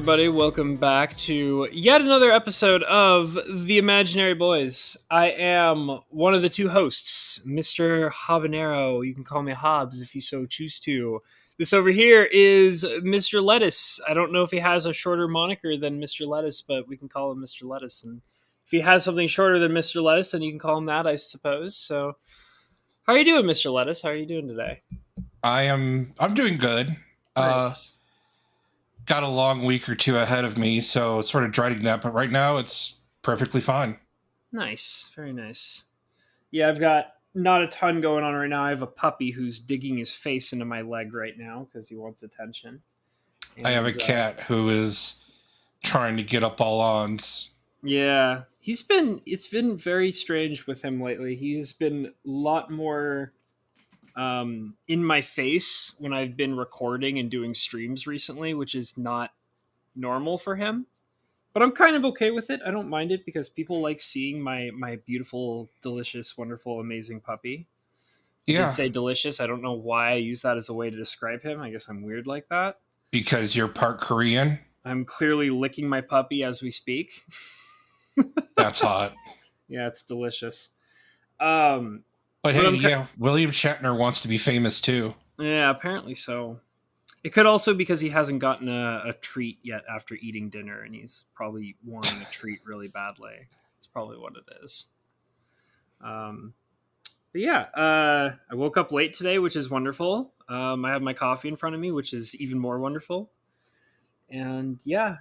everybody. Welcome back to yet another episode of The Imaginary Boys. I am one of the two hosts, Mr. Habanero. You can call me Hobbs if you so choose to. This over here is Mr. Lettuce. I don't know if he has a shorter moniker than Mr. Lettuce, but we can call him Mr. Lettuce. And if he has something shorter than Mr. Lettuce, then you can call him that, I suppose. So, how are you doing, Mr. Lettuce? How are you doing today? I'm doing good. Nice. Got a long week or two ahead of me, so sort of dreading that, but right now it's perfectly fine. Nice. Very nice. Yeah, I've got not a ton going on right now. I have a puppy who's digging his face into my leg right now because he wants attention. And, I have a cat who is trying to get up all ons. Yeah, it's been very strange with him lately. He's been a lot more in my face when I've been recording and doing streams recently, which is not normal for him. But I'm kind of okay with it. I don't mind it because people like seeing my beautiful, delicious, wonderful, amazing puppy. I did say delicious. I don't know why I use that as a way to describe him. I guess I'm weird like that. Because you're part Korean? I'm clearly licking my puppy as we speak. That's hot. Yeah, it's delicious. But hey, William Shatner wants to be famous too. Yeah, apparently so. It could also because he hasn't gotten a treat yet after eating dinner, and he's probably wanting a treat really badly. That's probably what it is. But yeah, I woke up late today, which is wonderful. I have my coffee in front of me, which is even more wonderful. And yeah,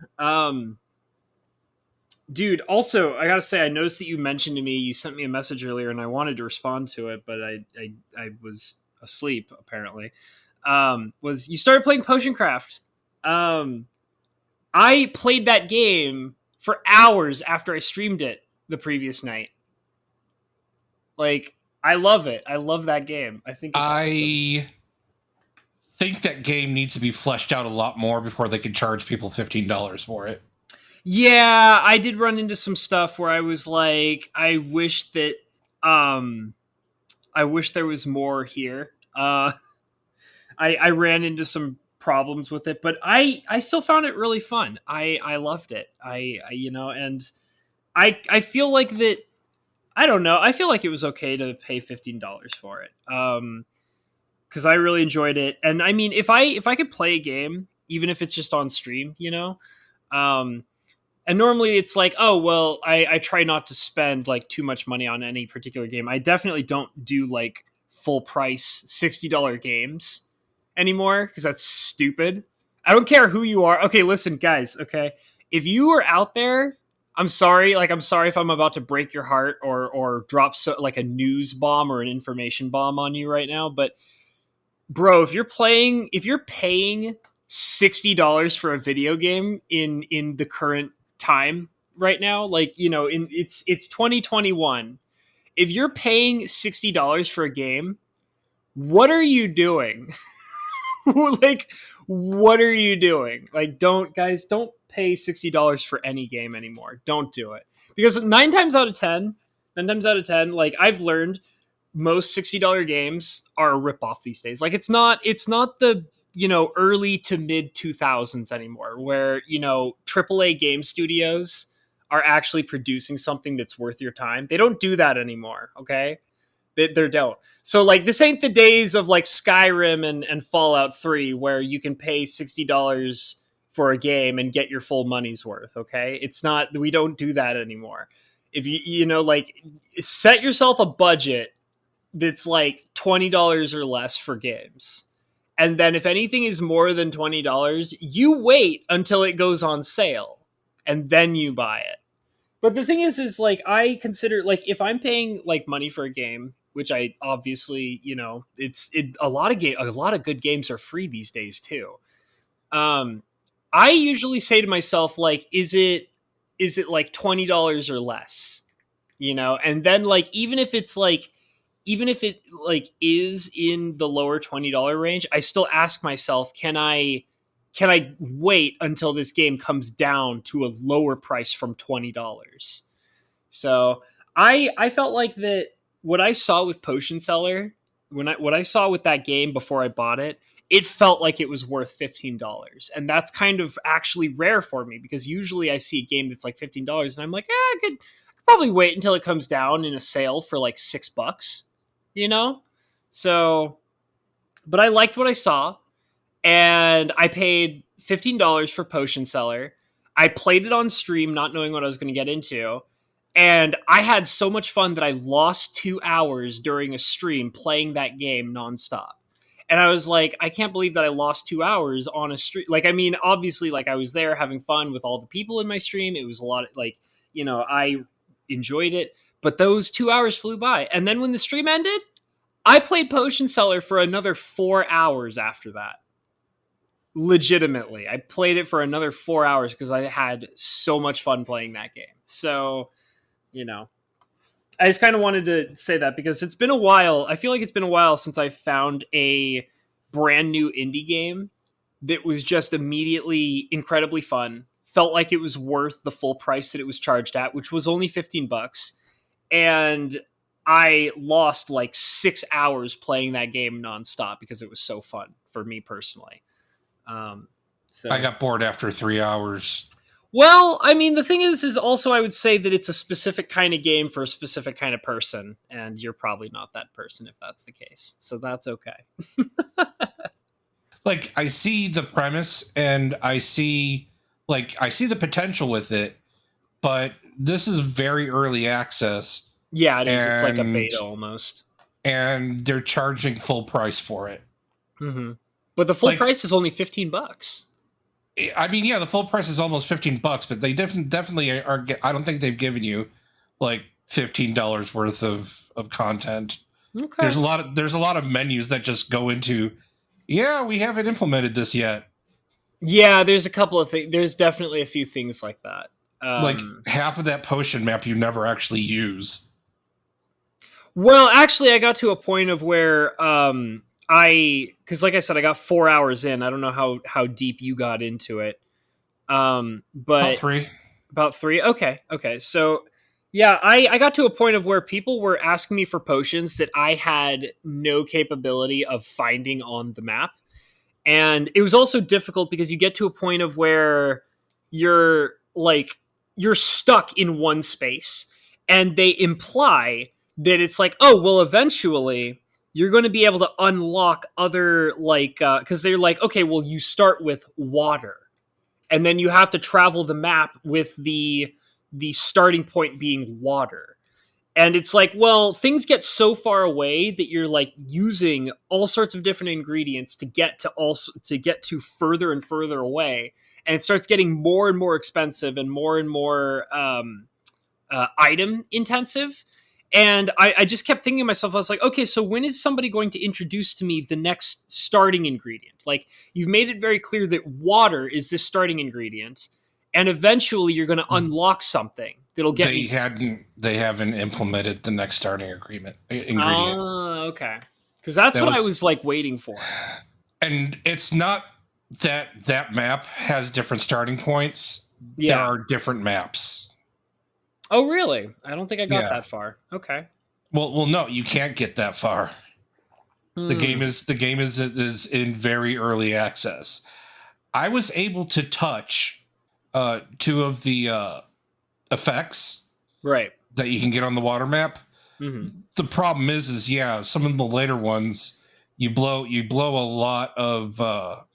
dude, also, I gotta say, I noticed that you mentioned to me, you sent me a message earlier, and I wanted to respond to it, but I was asleep, apparently. Was you started playing Potion Craft. I played that game for hours after I streamed it the previous night. Like, I love it. I love that game. I think it's awesome. Think that game needs to be fleshed out a lot more before they can charge people $15 for it. Yeah, I did run into some stuff where I was like, I wish there was more here. I ran into some problems with it, but I still found it really fun. I loved it. And I feel like that. I don't know. I feel like it was okay to pay $15 for it. Because I really enjoyed it. And I mean, if I could play a game, even if it's just on stream, and normally it's like, oh, well, I try not to spend like too much money on any particular game. I definitely don't do like full price $60 games anymore because that's stupid. I don't care who you are. Okay, listen, guys. Okay, if you are out there, I'm sorry. Like, I'm sorry if I'm about to break your heart or drop like a news bomb or an information bomb on you right now. But bro, if you're paying $60 for a video game in the current time right now, like, it's 2021. If you're paying $60 for a game, what are you doing? Like, what are you doing? Like, don't pay $60 for any game anymore. Don't do it. Because 9 times out of 10, like, I've learned most $60 games are a ripoff these days. Like, it's not the early to mid 2000s anymore, where AAA game studios are actually producing something that's worth your time. They don't do that anymore. Okay, they don't. So, like, this ain't the days of like Skyrim and Fallout 3 where you can pay $60 for a game and get your full money's worth. Okay, it's not. We don't do that anymore. If like, set yourself a budget that's like $20 or less for games. And then if anything is more than $20, you wait until it goes on sale and then you buy it. But the thing is like, I consider, like, if I'm paying like money for a game, which I obviously, a lot of good games are free these days too. I usually say to myself, like, is it like $20 or less, and then, like, even if it is in the lower $20 range, I still ask myself, can I wait until this game comes down to a lower price from $20? So I felt like that what I saw with Potion Seller, what I saw with that game before I bought it, it felt like it was worth $15. And that's kind of actually rare for me, because usually I see a game that's like $15 and I'm like, I could probably wait until it comes down in a sale for like $6, you know? So, but I liked what I saw, and I paid $15 for Potion Seller. I played it on stream, not knowing what I was going to get into. And I had so much fun that I lost 2 hours during a stream playing that game nonstop. And I was like, I can't believe that I lost 2 hours on a stream. Like, I mean, obviously, like, I was there having fun with all the people in my stream. It was a lot of, like, you know, I enjoyed it. But those 2 hours flew by. And then when the stream ended, I played Potion Seller for another 4 hours after that. Legitimately. I played it for another 4 hours because I had so much fun playing that game. So, you know, I just kind of wanted to say that because it's been a while. I feel like it's been a while since I found a brand new indie game that was just immediately incredibly fun. Felt like it was worth the full price that it was charged at, which was only $15. And I lost like 6 hours playing that game nonstop because it was so fun for me personally. So I got bored after 3 hours. Well, I mean, the thing is also I would say that it's a specific kind of game for a specific kind of person, and you're probably not that person if that's the case. So that's okay. Like, I see the premise and I see the potential with it, but this is very early access. Yeah, it is. It's like a beta almost. And they're charging full price for it. Mm-hmm. But the full price is only $15. I mean, yeah, the full price is almost $15, but they definitely are. I don't think they've given you like $15 worth of content. Okay. There's a lot of menus that just go into, yeah, we haven't implemented this yet. Yeah, there's a couple of things. There's definitely a few things like that. Like half of that potion map you never actually use. Well, actually, I got to a point of where because like I said, I got 4 hours in. I don't know how deep you got into it. But about three. Okay. So yeah, I got to a point of where people were asking me for potions that I had no capability of finding on the map. And it was also difficult because you get to a point of where you're stuck in one space, and they imply that it's like, oh, well, eventually you're going to be able to unlock other, like, because they're like, okay, well, you start with water, and then you have to travel the map with the starting point being water. And it's like, well, things get so far away that you're like using all sorts of different ingredients to get to further and further away, and it starts getting more and more expensive and more item intensive. And I just kept thinking to myself, I was like, okay, so when is somebody going to introduce to me the next starting ingredient? Like, you've made it very clear that water is this starting ingredient, and eventually you're going to unlock something that'll get They haven't implemented the next starting ingredient. Okay. Because that's what I was like waiting for. And it's not that map has different starting points. Yeah. There are different maps. Oh, really? I don't think I got that far. Okay. Well, no, you can't get that far. The game is in very early access. I was able to touch 2 of the effects, right, that you can get on the water map. Mm-hmm. The problem is some of the later ones you blow a lot of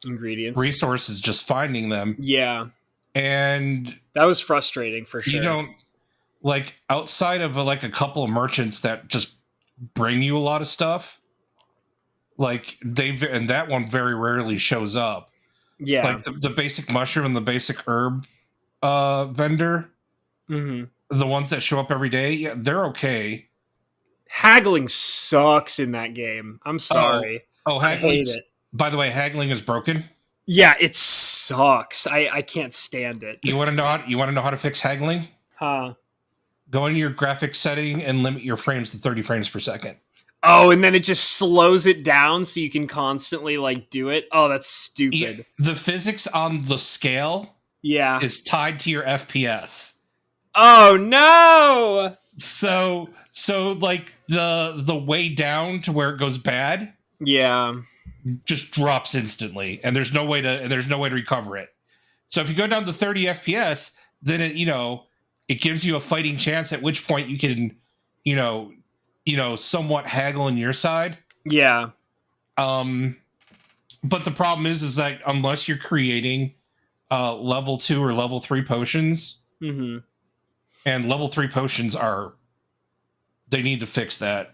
ingredients, resources just finding them. Yeah. And that was frustrating for sure. You don't, like, outside of like a couple of merchants that just bring you a lot of stuff, like and that one very rarely shows up. Yeah. Like the basic mushroom and the basic herb vendor, mm-hmm. the ones that show up every day, yeah, they're okay. Haggling sucks in that game. I'm sorry. I hate it. By the way, haggling is broken. Yeah, it sucks. I can't stand it. You want to know how to fix haggling? Huh? Go into your graphics setting and limit your frames to 30 frames per second. Oh, and then it just slows it down so you can constantly like do it. Oh, that's stupid. Yeah, the physics on the scale is tied to your FPS. Oh no! So like the way down to where it goes bad. Yeah. just drops instantly, and there's no way to recover it. So if you go down to 30 FPS, then it gives you a fighting chance. At which point you can, somewhat haggle on your side. Yeah. But the problem is that unless you're creating level 2 or level 3 potions, mm-hmm. and level 3 potions they need to fix that.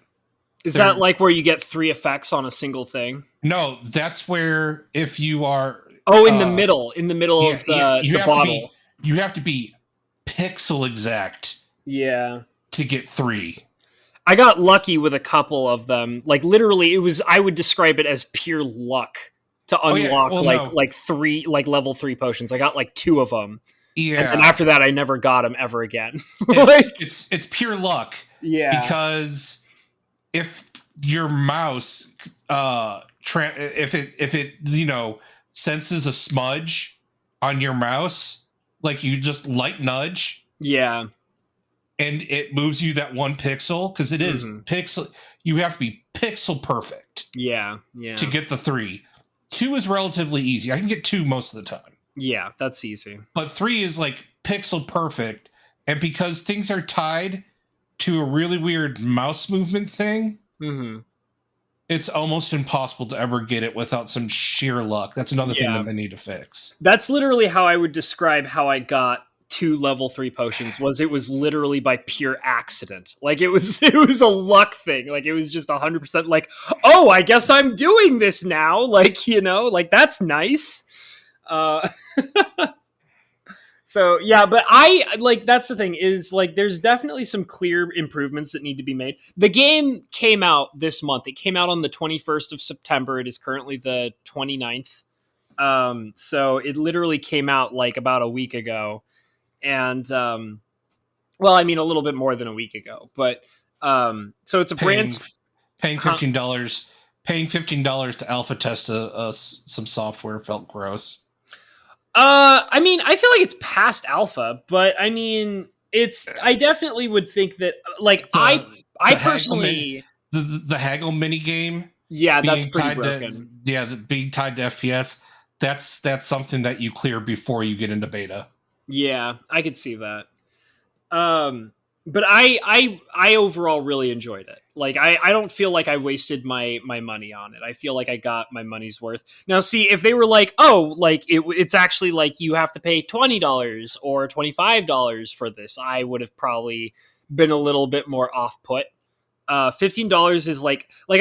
Is that like where you get 3 effects on a single thing? No, that's where if you are in the middle of the bottle. You have to be pixel exact. Yeah. To get 3. I got lucky with a couple of them. Like literally I would describe it as pure luck to unlock 3 level 3 potions. I got 2 of them. Yeah. And after that I never got them ever again. It's pure luck. Yeah. Because if your mouse if it senses a smudge on your mouse, you just light nudge. Yeah. And it moves you that 1 pixel, because it is pixel. You have to be pixel perfect. Yeah. To get the 3. 2 is relatively easy. I can get 2 most of the time. Yeah, that's easy. But 3 is pixel perfect, and because things are tied to a really weird mouse movement thing, it's almost impossible to ever get it without some sheer luck. That's another thing that they need to fix. That's literally how I would describe how I got 2 level 3 potions. It was literally by pure accident. It was a luck thing. It was just 100% oh, I guess I'm doing this now. That's nice. So yeah, but that's the thing is there's definitely some clear improvements that need to be made. The game came out this month. It came out on the 21st of September. It is currently the 29th. So it literally came out about a week ago. And a little bit more than a week ago, but so it's a brand paying $15 to alpha test some software felt gross. I feel like it's past alpha, but I definitely would think that I personally the haggle mini game. Yeah, that's pretty broken. Being tied to FPS, that's something that you clear before you get into beta. Yeah, I could see that. But I overall really enjoyed it. I don't feel like I wasted my money on it. I feel like I got my money's worth. Now, see, if they were it's actually you have to pay $20 or $25 for this, I would have probably been a little bit more off put. $15 is I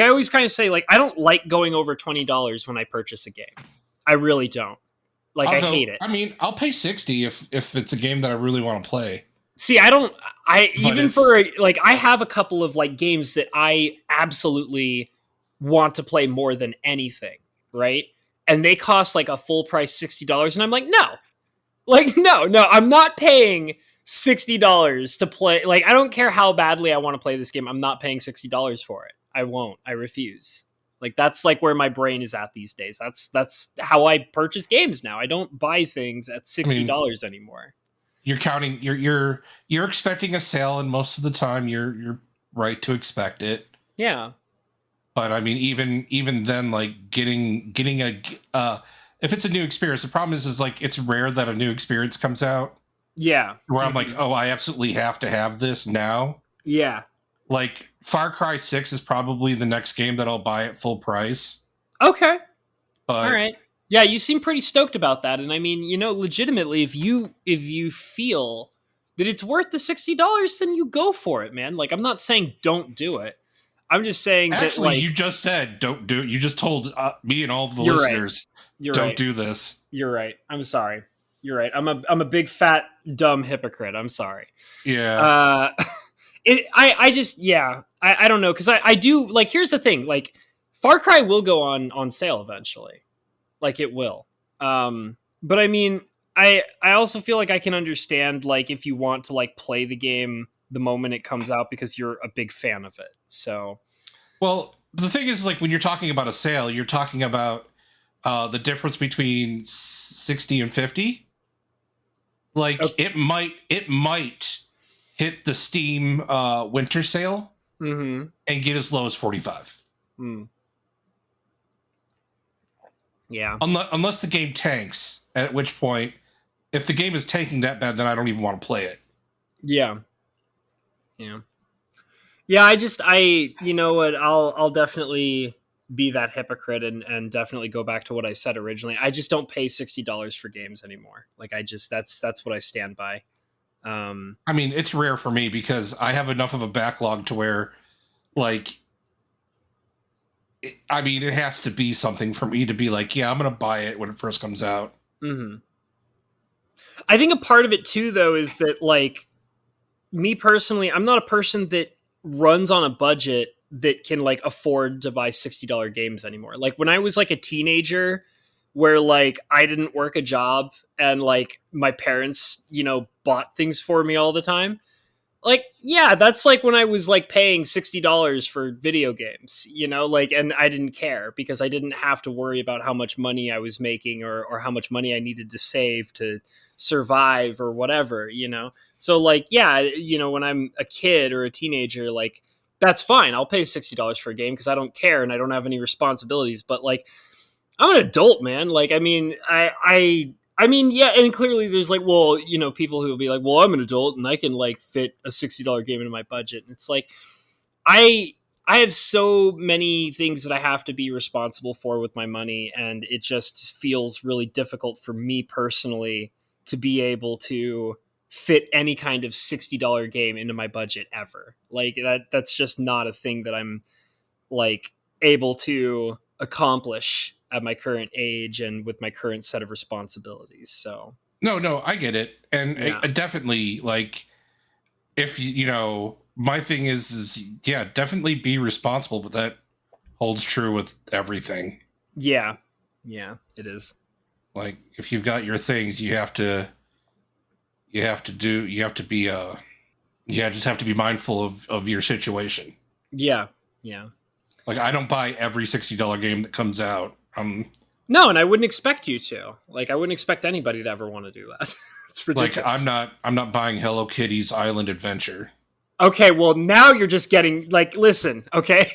always kind of say, I don't like going over $20 when I purchase a game. I really don't. I hate it. I'll pay $60 if it's a game that I really want to play. See, I have a couple of games that I absolutely want to play more than anything, right? And they cost a full price $60, and I'm no, I'm not paying $60 to play. I don't care how badly I want to play this game. I'm not paying $60 for it. I won't. I refuse. That's where my brain is at these days. That's how I purchase games now. I don't buy things at $60 anymore. You're counting. You're expecting a sale, and most of the time, you're right to expect it. Yeah. But even then, getting a if it's a new experience, the problem is it's rare that a new experience comes out. Yeah. Where I'm oh, I absolutely have to have this now. Yeah. Far Cry 6 is probably the next game that I'll buy at full price. Okay. But, all right. Yeah, you seem pretty stoked about that. And legitimately, if you feel that it's worth the $60, then you go for it, man. I'm not saying don't do it. I'm just saying actually, you just said don't do it. You just told me and all of the listeners, don't do this. You're right. I'm sorry. You're right. I'm a big fat dumb hypocrite. I'm sorry. Yeah. I don't know, because I do here's the thing, Far Cry will go on sale eventually. It will. But I also feel I can understand if you want to play the game the moment it comes out because you're a big fan of it. So, well, the thing is when you're talking about a sale, you're talking about the difference between 60 and 50. Okay. it might hit the Steam winter sale and get as low as 45. Yeah. Unless the game tanks, at which point, if the game is tanking that bad, then I don't even want to play it. Yeah. Yeah. Yeah, you know what, I'll definitely be that hypocrite and definitely go back to what I said originally. I just don't pay $60 for games anymore. Like that's what I stand by. I mean, it's rare for me because I have enough of a backlog to where, like, I mean, it has to be something for me to be like, yeah, I'm going to buy it when it first comes out. Mm-hmm. I think a part of it too, though, is that, like, me personally, I'm not a person that runs on a budget that can, like, afford to buy $60 games anymore. Like, when I was, like, a teenager where, like, I didn't work a job and, like, my parents, you know, bought things for me all the time. Like, yeah, that's like when I was, like, paying $60 for video games, you know, like, and I didn't care because I didn't have to worry about how much money I was making or how much money I needed to save to survive or whatever, you know? So, like, yeah, you know, when I'm a kid or a teenager, like, that's fine. I'll pay $60 for a game because I don't care and I don't have any responsibilities. But, like, I'm an adult, man. Like, I mean, I mean, yeah, and clearly there's, like, well, you know, people who will be like, well, I'm an adult and I can, like, fit a $60 game into my budget. And it's like, I I have so many things that I have to be responsible for with my money, and it just feels really difficult for me personally to be able to fit any kind of $60 game into my budget ever. Like, that's just not a thing that I'm, like, able to accomplish at my current age and with my current set of responsibilities. So No, I get it. And yeah. I definitely, like, if you know, my thing is yeah, definitely be responsible, but that holds true with everything. Yeah. Yeah, it is. Like, if you've got your things, you have to be just have to be mindful of your situation. Yeah. Yeah. Like, I don't buy every $60 game that comes out. No, and I wouldn't expect you to. Like, I wouldn't expect anybody to ever want to do that. It's Like, ridiculous. I'm not buying Hello Kitty's Island Adventure. Okay, well, now you're just getting, like, listen, okay?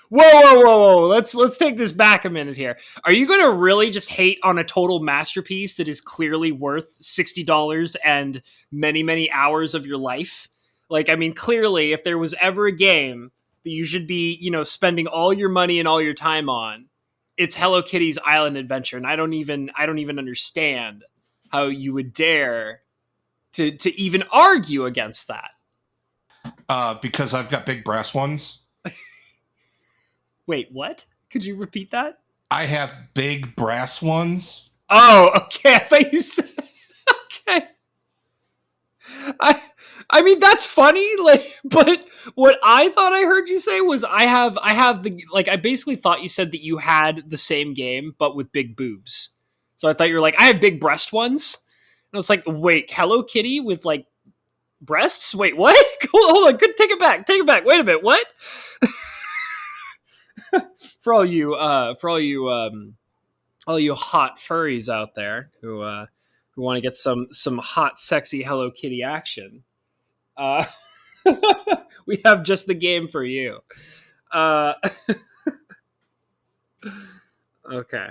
Whoa. Let's take this back a minute here. Are you going to really just hate on a total masterpiece that is clearly worth $60 and many, many hours of your life? Like, I mean, clearly, if there was ever a game that you should be, you know, spending all your money and all your time on, it's Hello Kitty's Island Adventure, and I don't even understand how you would dare to even argue against that. Because I've got big brass ones. Wait, what? Could you repeat that? I have big brass ones. Oh, okay. I thought you said okay. I I mean, that's funny, like, but what I thought I heard you say was I have the, like, I basically thought you said that you had the same game but with big boobs. So I thought you were like, I have big breast ones. And I was like, wait, Hello Kitty with, like, breasts? Wait, what? Hold on, good, take it back. Wait a minute, what? All you hot furries out there who want to get some hot, sexy Hello Kitty action, uh, we have just the game for you. Uh, okay.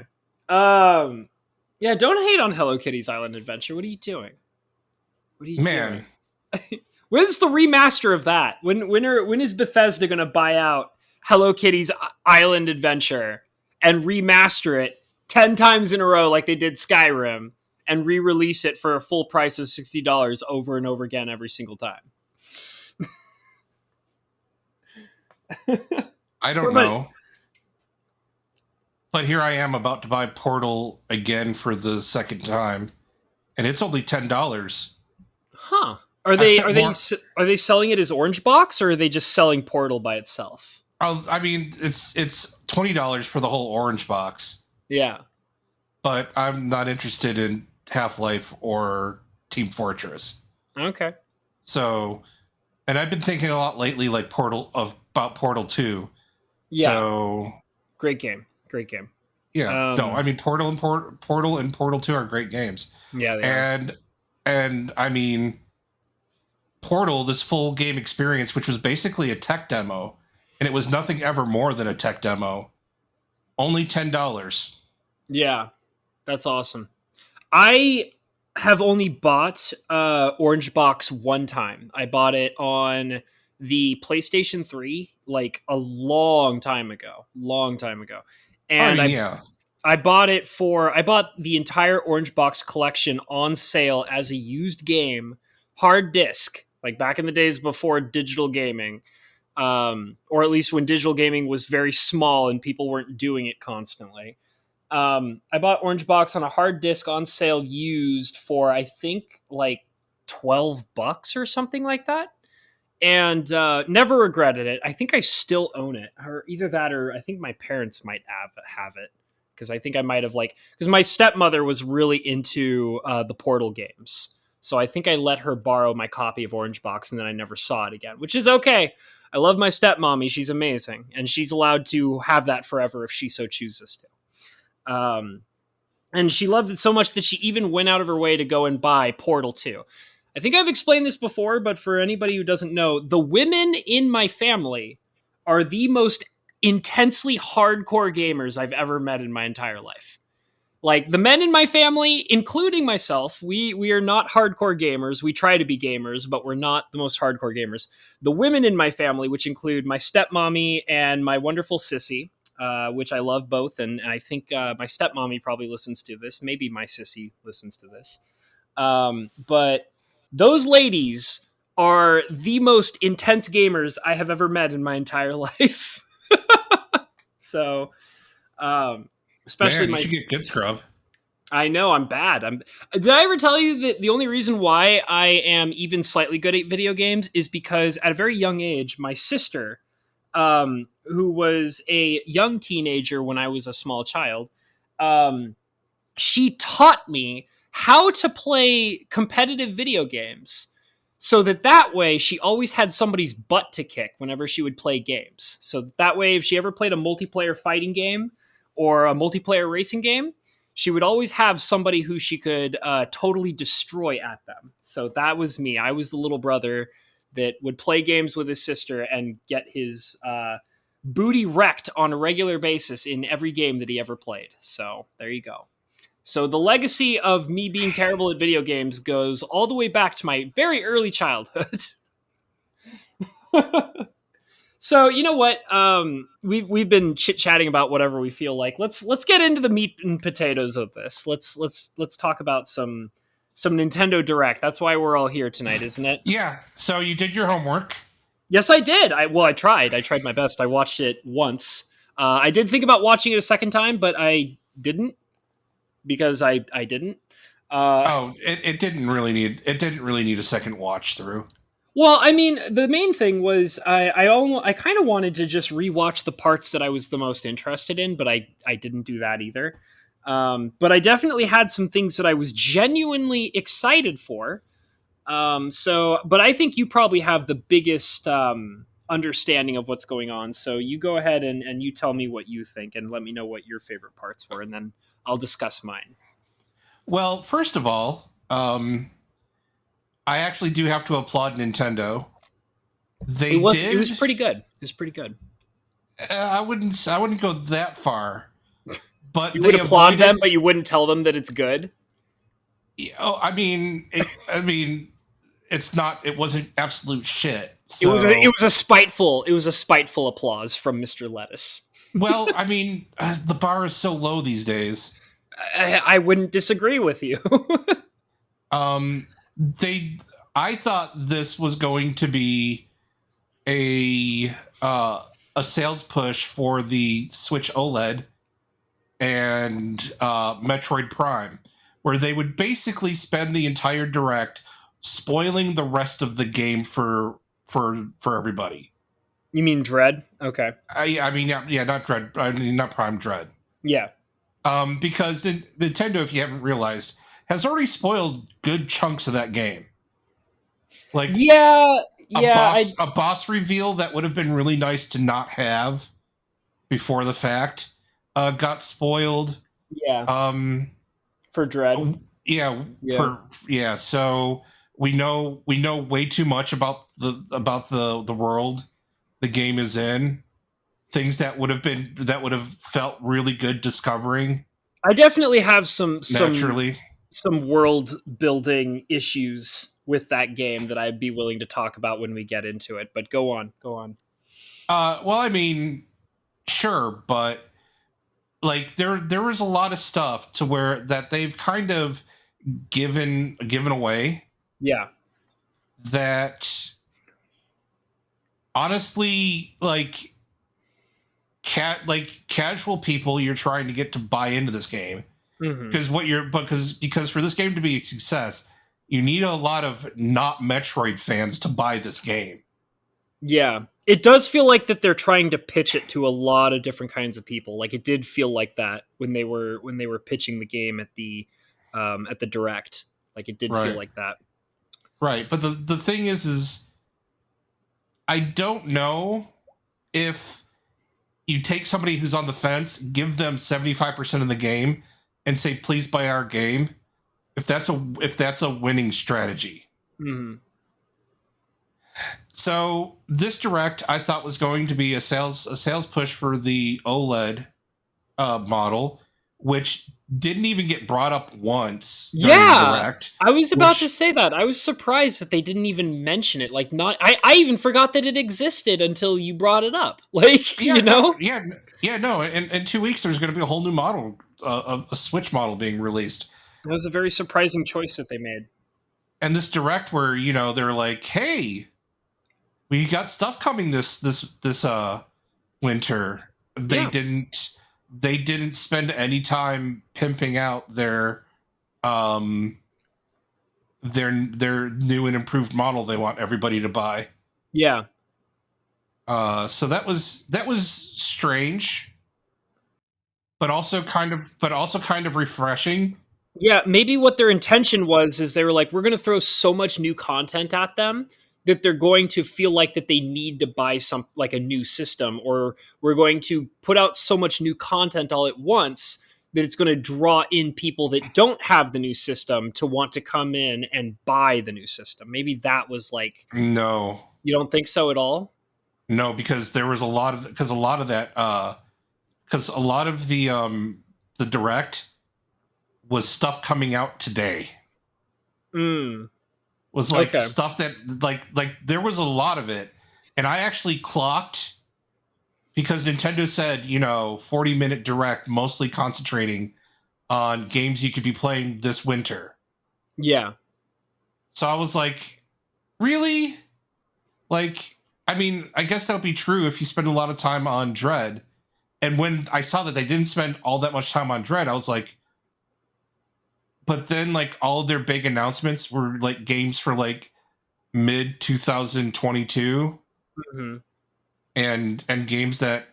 Yeah, don't hate on Hello Kitty's Island Adventure. What are you doing? Man, When's the remaster of that? When is Bethesda going to buy out Hello Kitty's Island Adventure and remaster it 10 times in a row like they did Skyrim and re-release it for a full price of $60 over and over again every single time? I don't know. But here I am about to buy Portal again for the second time, and it's only $10. Huh. Are they selling it as Orange Box, or are they just selling Portal by itself? I mean, it's $20 for the whole Orange Box. Yeah. But I'm not interested in Half-Life or Team Fortress. Okay. So, and I've been thinking a lot lately, like about Portal 2. Yeah. So, great game. Yeah. No, I mean, Portal and Portal 2 are great games. Yeah, they are. And I mean, Portal, this full game experience, which was basically a tech demo, and it was nothing ever more than a tech demo, only $10. Yeah. That's awesome. I have only bought Orange Box one time. I bought it on the PlayStation 3 like a long time ago. Long time ago. I And mean, I yeah. I bought it for I bought the entire Orange Box collection on sale as a used game, hard disc, like back in the days before digital gaming. Or at least when digital gaming was very small and people weren't doing it constantly. I bought Orange Box on a hard disk on sale used for I think like $12 or something like that, and never regretted it. I think I still own it, or either that, or I think my parents might have it because I think I might have because my stepmother was really into the Portal games, so I think I let her borrow my copy of Orange Box, and then I never saw it again, which is okay. I love my stepmommy; she's amazing, and she's allowed to have that forever if she so chooses to. And she loved it so much that she even went out of her way to go and buy Portal 2. I think I've explained this before, but for anybody who doesn't know, the women in my family are the most intensely hardcore gamers I've ever met in my entire life. Like the men in my family, including myself, we are not hardcore gamers. We try to be gamers, but we're not the most hardcore gamers. The women in my family, which include my stepmommy and my wonderful sissy, which I love both, and I think my stepmommy probably listens to this. Maybe my sissy listens to this. But those ladies are the most intense gamers I have ever met in my entire life. So, especially Man, you should get Good Scrub. I know I'm bad. Did I ever tell you that the only reason why I am even slightly good at video games is because at a very young age, my sister, who was a young teenager when I was a small child, she taught me how to play competitive video games so that way she always had somebody's butt to kick whenever she would play games. So that way, if she ever played a multiplayer fighting game or a multiplayer racing game, she would always have somebody who she could totally destroy at them. So that was me. I was the little brother that would play games with his sister and get his booty wrecked on a regular basis in every game that he ever played. So there you go. So the legacy of me being terrible at video games goes all the way back to my very early childhood. So you know what? We've been chit chatting about whatever we feel like. Let's get into the meat and potatoes of this. Let's talk about some Nintendo Direct. That's why we're all here tonight, isn't it? Yeah. So you did your homework. Yes, I did. I tried. I tried my best. I watched it once. I did think about watching it a second time, but I didn't because I didn't. It didn't really need a second watch through. Well, I mean, the main thing was I kind of wanted to just rewatch the parts that I was the most interested in, but I didn't do that either. But I definitely had some things that I was genuinely excited for. But I think you probably have the biggest understanding of what's going on. So you go ahead and you tell me what you think and let me know what your favorite parts were, and then I'll discuss mine. Well, first of all, I actually do have to applaud Nintendo. It was pretty good. It was pretty good. I wouldn't go that far. But you would applaud them, but you wouldn't tell them that it's good. Oh, I mean, it's not. It wasn't absolute shit. So. It was a spiteful applause from Mr. Lettuce. Well, I mean, the bar is so low these days. I wouldn't disagree with you. I thought this was going to be a sales push for the Switch OLED and Metroid Prime, where they would basically spend the entire Direct spoiling the rest of the game for everybody. You mean Dread? Okay. I mean, yeah, not Dread. I mean, not Prime, Dread. Yeah. Because Nintendo, if you haven't realized, has already spoiled good chunks of that game. Like, a boss reveal that would have been really nice to not have before the fact got spoiled. Yeah. For Dread. Yeah. So we know way too much about the world the game is in. Things that would have felt really good discovering. I definitely have naturally. some world building issues with that game that I'd be willing to talk about when we get into it. But go on, go on. Well, I mean, sure, but like there was a lot of stuff to where that they've kind of given away Yeah. that honestly, like casual people, you're trying to get to buy into this game because because for this game to be a success, you need a lot of not Metroid fans to buy this game. Yeah, it does feel like that they're trying to pitch it to a lot of different kinds of people. Like it did feel like that when they were pitching the game at the direct. Like it did feel Right. like that. Right, but the thing is I don't know if you take somebody who's on the fence, give them 75% of the game, and say, "Please buy our game." If that's a winning strategy. Mm-hmm. So this direct, I thought was going to be a sales push for the OLED model, which didn't even get brought up once during the direct. I was about to say that. I was surprised that they didn't even mention it. Like, I even forgot that it existed until you brought it up. Like, Yeah, you know? No. In 2 weeks, there's going to be a whole new model, a Switch model being released. That was a very surprising choice that they made. And this direct, where they're like, "Hey, we got stuff coming this winter." They didn't spend any time pimping out their new and improved model they want everybody to buy. Yeah. So that was strange, but also kind of refreshing. Yeah, maybe what their intention was is they were like, we're going to throw so much new content at them that they're going to feel like that they need to buy like a new system, or we're going to put out so much new content all at once that it's going to draw in people that don't have the new system to want to come in and buy the new system. Maybe that was like, no, you don't think so at all? No, because there was a lot of the direct was stuff coming out today. Was like stuff that like there was a lot of it, and I actually clocked because Nintendo said 40-minute direct, mostly concentrating on games you could be playing this winter. Yeah. So I was like, really? Like, I mean, I guess that'll be true if you spend a lot of time on Dread. And when I saw that they didn't spend all that much time on Dread, I was like, but then like all of their big announcements were like games for like mid 2022, and games that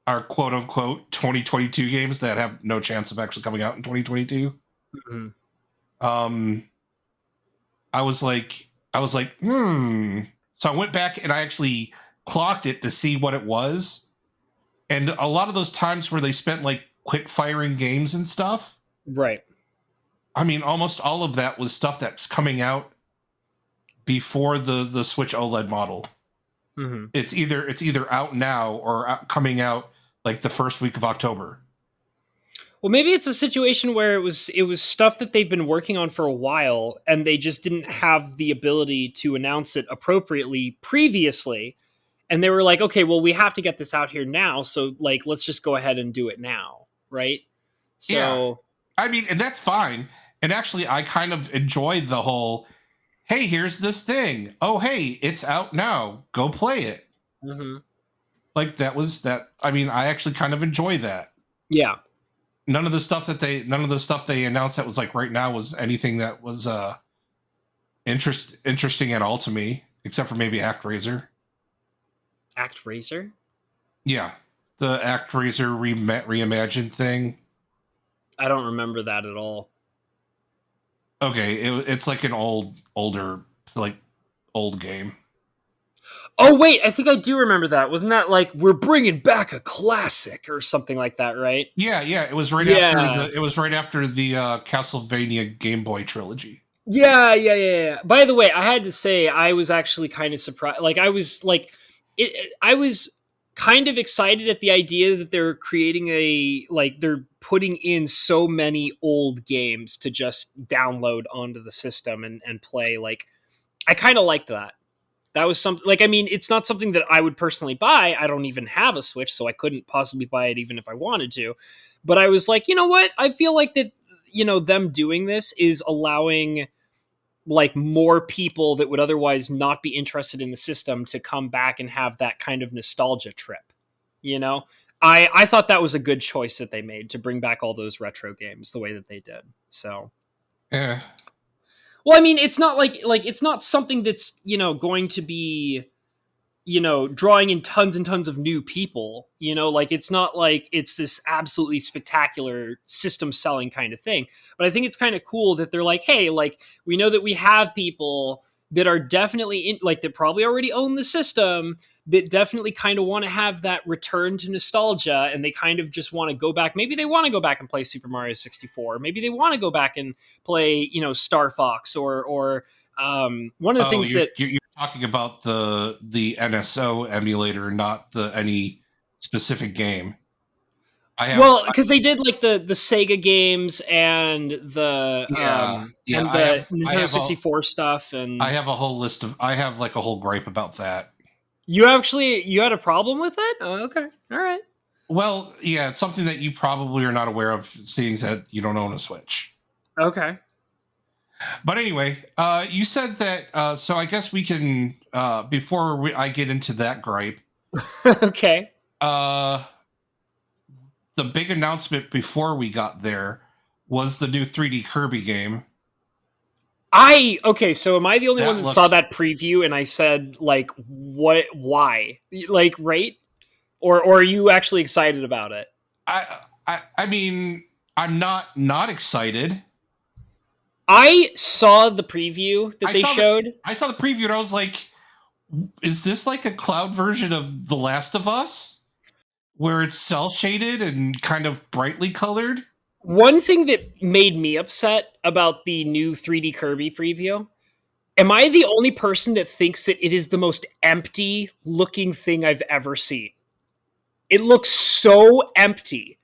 are quote unquote 2022 games that have no chance of actually coming out in 2022. I was like, So I went back and I actually clocked it to see what it was. And a lot of those times where they spent like quick firing games and stuff. Right. I mean, almost all of that was stuff that's coming out before the Switch OLED model. It's either out now or coming out like the first week of October. Well, maybe it's a situation where it was stuff that they've been working on for a while, and they just didn't have the ability to announce it appropriately previously. And they were like, okay, well, we have to get this out here now, so like, let's just go ahead and do it now, right? So, yeah. I mean, and that's fine. And actually, I kind of enjoyed the whole, hey, here's this thing. Oh, hey, it's out now. Go play it. Like that. I mean, I actually kind of enjoy that. Yeah. None of the stuff they announced that was like right now was anything that was interesting at all to me, except for maybe ActRaiser. ActRaiser? Yeah, the ActRaiser reimagined thing. I don't remember that at all. Okay, it's like an older game. Oh wait, I think I do remember that. Wasn't that like we're bringing back a classic or something like that, right? Yeah. It was right after the Castlevania Game Boy trilogy. Yeah. By the way, I had to say I was actually kind of surprised. Like I was kind of excited at the idea that they're creating they're putting in so many old games to just download onto the system and play. Like, I kind of liked that. That was something, like, I mean, it's not something that I would personally buy. I don't even have a Switch, so I couldn't possibly buy it even if I wanted to. But I was like, you know what? I feel like that, them doing this is allowing like more people that would otherwise not be interested in the system to come back and have that kind of nostalgia trip. I thought that was a good choice that they made to bring back all those retro games the way that they did. So, yeah. well, I mean, it's not like it's not something that's, going to be, drawing in tons and tons of new people, like it's not like it's this absolutely spectacular system selling kind of thing. But I think it's kind of cool that they're like, hey, like, we know that we have people that are definitely in, like, that probably already own the system, that definitely kind of want to have that return to nostalgia, and they kind of just want to go back. Maybe they want to go back and play Super Mario 64. Maybe they want to go back and play, Star Fox or one of the things that you're talking about the NSO emulator, not any specific game. Because they did like the Sega games and the Nintendo 64 stuff, and I have a whole list of. I have like a whole gripe about that. You had a problem with it? Oh, okay, all right. Well, yeah, it's something that you probably are not aware of, seeing that you don't own a Switch. Okay. But anyway, you said that. So I guess we can before I get into that gripe. Okay. The big announcement before we got there was the new 3D Kirby game. So am I the only one that saw that preview and I said, like, what, why? Like, right? Or are you actually excited about it? I mean, I'm not excited. I saw the preview that they showed. I saw the preview and I was like, is this like a cloud version of The Last of Us? Where it's cel-shaded and kind of brightly colored? One thing that made me upset about the new 3D Kirby preview, am I the only person that thinks that it is the most empty looking thing I've ever seen? It looks so empty.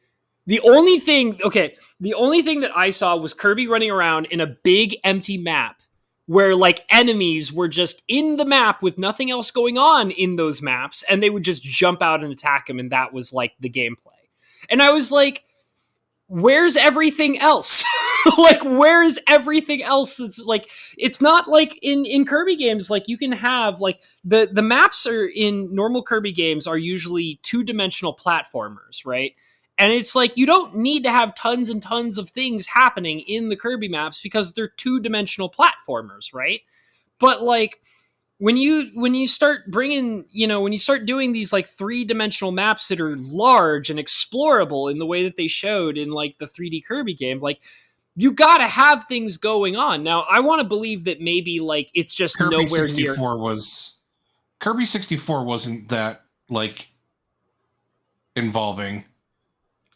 The only thing that I saw was Kirby running around in a big empty map where like enemies were just in the map with nothing else going on in those maps, and they would just jump out and attack him, and that was like the gameplay. And I was like, where's everything else? Like, where's everything else? That's like, it's not like in Kirby games, like you can have like the maps are in normal Kirby games are usually 2-dimensional platformers, right? And it's like, you don't need to have tons and tons of things happening in the Kirby maps because they're 2-dimensional platformers, right? But like, when you start bringing, when you start doing these like 3-dimensional maps that are large and explorable in the way that they showed in like the 3D Kirby game, like, you gotta have things going on. Now, I want to believe that maybe like it's just Kirby nowhere 64 near. Kirby 64 wasn't that like involving.